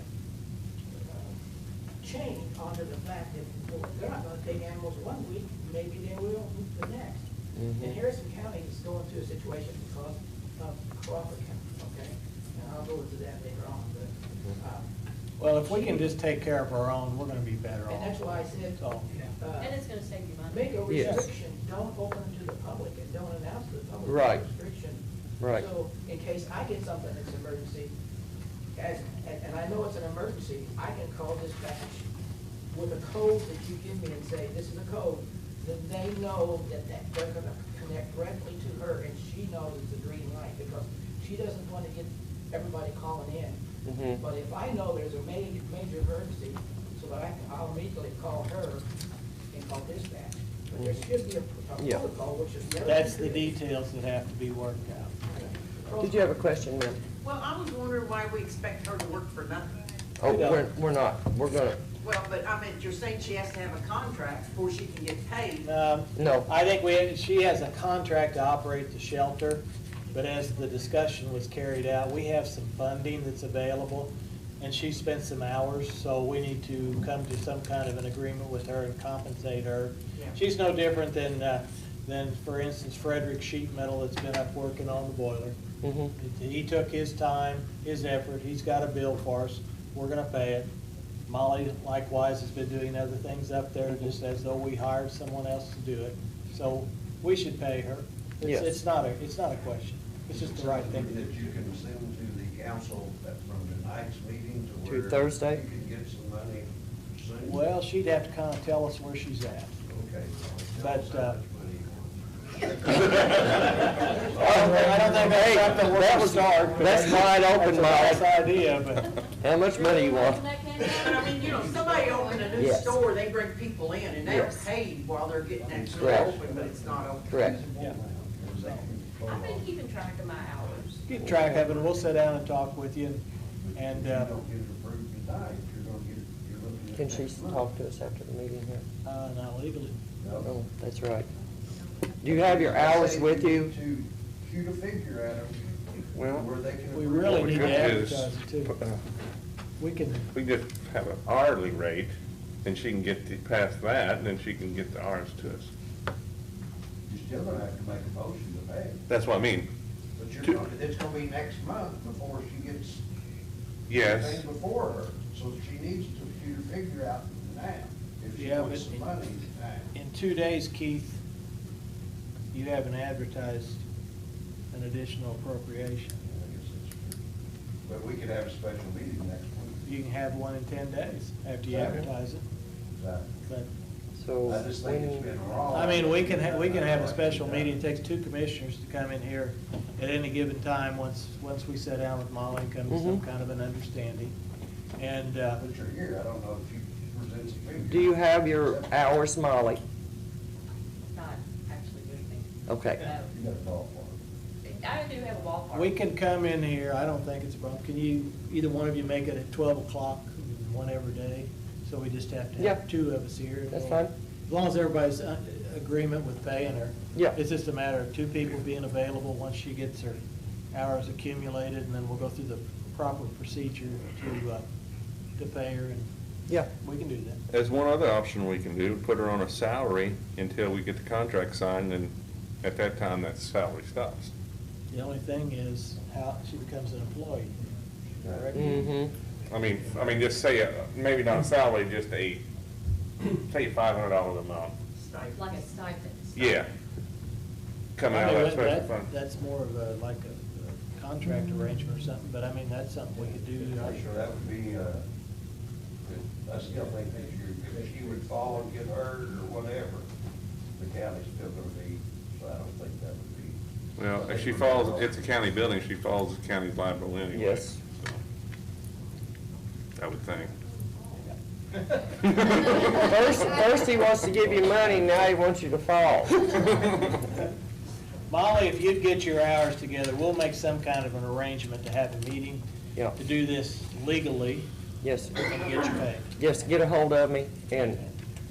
chained onto the fact that well, they're not gonna take animals 1 week, maybe they will the next.
Mhm.
And Harrison County is going through a situation because of Crawford County, okay? And I'll go into that later on, but,
Well, if we can just take care of our own, we're gonna be better off.
and that's why I said,
So,
And it's gonna save you money.
make a
Yes.
restriction, don't open it to the public and don't announce to the public.
Right.
a restriction.
Right.
So in case I get something that's emergency, and I know it's an emergency, I can call dispatch with a code that you give me and say, this is a code, then they know that they're gonna connect directly to her and she knows it's a green light because she doesn't wanna get everybody calling in.
Mhm.
But if I know there's a major emergency, so that I'll immediately call her and call dispatch. But there should be a
Yeah.
protocol, which is.
that's the details that have to be worked out.
Did you have a question, ma'am?
Well, I was wondering why we expect her to work for nothing.
Oh,
We don't.
we're not, we're gonna,
Well, but I mean, you're saying she has to have a contract before she can get paid.
no.
I think she has a contract to operate the shelter, but as the discussion was carried out, we have some funding that's available, and she spent some hours, so we need to come to some kind of an agreement with her and compensate her.
Yeah.
She's no different than, for instance, Frederick Sheet Metal that's been up working on the boiler.
Mhm.
He took his time, his effort, he's got a bill for us, we're gonna pay it. Molly likewise has been doing other things up there, just as though we hired someone else to do it. So we should pay her.
Yes.
It's not a question, it's just the right thing to
That
do.
you can send to the council from tonight's meeting to
To
where
Thursday?
you can get some money soon.
Well, she'd have to kind of tell us where she's at.
Okay.
But,
Tell us how much money you want.
I don't think that's
Hey,
something we're
that
gonna
was-
start.
that's wide open,
That's a
Mike.
nice idea, but.
How much money you want?
That
But I mean, you know, somebody open a new
Yes.
store, they bring people in and they're
Yes.
paid while they're getting that store
Correct.
open, but it's not open.
Correct.
I've been keeping track of my hours.
Keep track of it, and we'll sit down and talk with you, and,
If you don't get it approved tonight, you're gonna get it, you're looking at.
Can she
next month.
talk to us after the meeting here?
not legally.
Oh, that's right. Do you have your hours with you?
To shoot a figure at them,
Well,
where they can.
We
approve
really
what we
need to
could do is,
advertise it too. We can,
We just have an hourly rate, and she can get past that, and then she can get the hours to us.
You're still gonna have to make a motion to pay.
That's what I mean.
But
Two-
you're gonna, it's gonna be next month before she gets.
Yes.
Things before her, so she needs to shoot a figure out now, if she
Yeah,
puts
but
some money now.
in 2 days, Keith, you haven't advertised an additional appropriation.
But we could have a special meeting next week.
You can have one in 10 days after you
Okay.
advertise it.
Exactly.
But,
So,
I just think it's been wrong.
I mean, we can have a special meeting. It takes 2 commissioners to come in here at any given time, once we sit down with Molly and come to some kind of an understanding. And,
But you're here, I don't know if you present some figures.
do you have your hours, Molly?
Not actually with me.
Okay.
You got a ballpark.
I do have a ballpark.
we can come in here, I don't think it's a problem. Can you, either one of you make it at 12 o'clock, one every day? So we just have to
Yeah.
have 2 of us here.
That's fine.
As long as everybody's agreement with paying her.
Yeah.
It's just a matter of 2 people being available once she gets her hours accumulated, and then we'll go through the proper procedure to pay her, and
Yeah.
we can do that.
There's one other option we can do, put her on a salary until we get the contract signed, and at that time, that salary stops.
The only thing is how she becomes an employee. Correct?
Mm-hmm.
I mean, just say, maybe not a salary, just say $500 a month.
Like a stipend.
Yeah. Coming out of that special fund.
That's more of a, like a contract arrangement or something, but I mean, that's something we could do.
I'm sure that would be, I still think that if she would fall and get hurt or whatever, the county's still gonna be, so I don't think that would be.
Well, if she falls, it's a county building, she falls, the county's liable anyway.
Yes.
I would think.
First he wants to give you money, now he wants you to fall.
Molly, if you'd get your hours together, we'll make some kind of an arrangement to have a meeting
Yeah.
to do this legally
Yes.
and get you paid.
Just get a hold of me, and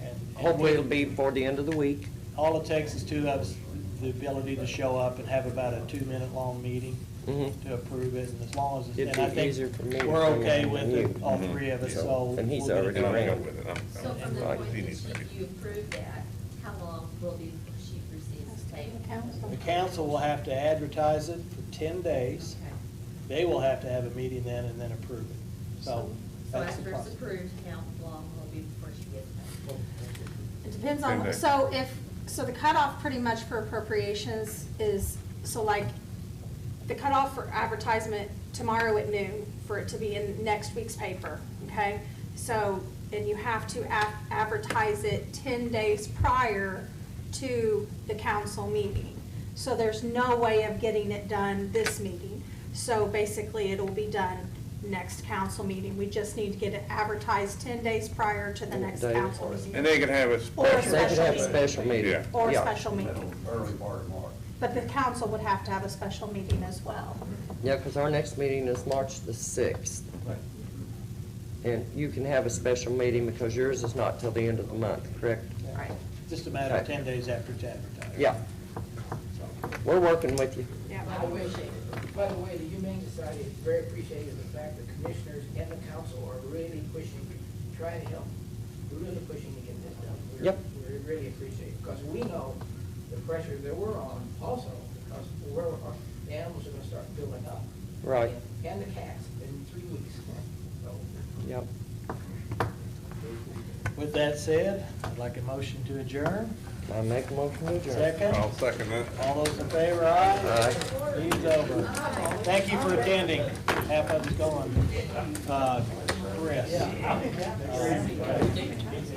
And
hopefully it'll be before the end of the week.
all it takes is 2 of us, the ability to show up and have about a 2-minute long meeting
Mhm.
to approve it, and as long as,
It'd
and I
be
think
easier for me to
we're
come
okay
in
with
than
it,
you.
all 3 of us, so.
And he's
we'll get it
already
And I'm
done.
good with it.
So from the
Right.
point
He
that
needs to be-
you approve that, how long will be before she receives the payment?
The council will have to advertise it for 10 days.
Okay.
They will have to have a meeting then and then approve it. So
So
that's the
after it's
process.
approved, how long will be before she gets paid?
It depends
10
on,
days.
so the cutoff pretty much for appropriations is, so like, the cutoff for advertisement tomorrow at noon for it to be in next week's paper, okay? So, and you have to advertise it 10 days prior to the council meeting. So there's no way of getting it done this meeting. So basically, it'll be done next council meeting. We just need to get it advertised 10 days prior to the next
Dave?
council meeting.
And they can have a
Or a
special.
They could have a
meeting.
special meeting.
Yeah.
Or a
Yeah.
special meeting.
Early part of March.
But the council would have to have a special meeting as well.
Yeah, because our next meeting is March the 6th. And you can have a special meeting because yours is not till the end of the month, correct?
Right.
Just a matter of
Okay.
10 days after it's advertised.
Yeah. We're working with you.
By the way, the Humane Society is very appreciative of the fact that commissioners and the council are really pushing, trying to help. We're really pushing to get this done.
Yep.
We really appreciate it, because we know the pressure that we're on also, because the animals are gonna start building up.
Right.
And the cats in 3 weeks. So,
Yep.
With that said, I'd like a motion to adjourn.
I make a motion to adjourn.
Second?
I'll second that.
All those in favor, aye?
Aye.
Meeting's over. Thank you for attending. Half of it's gone. Chris.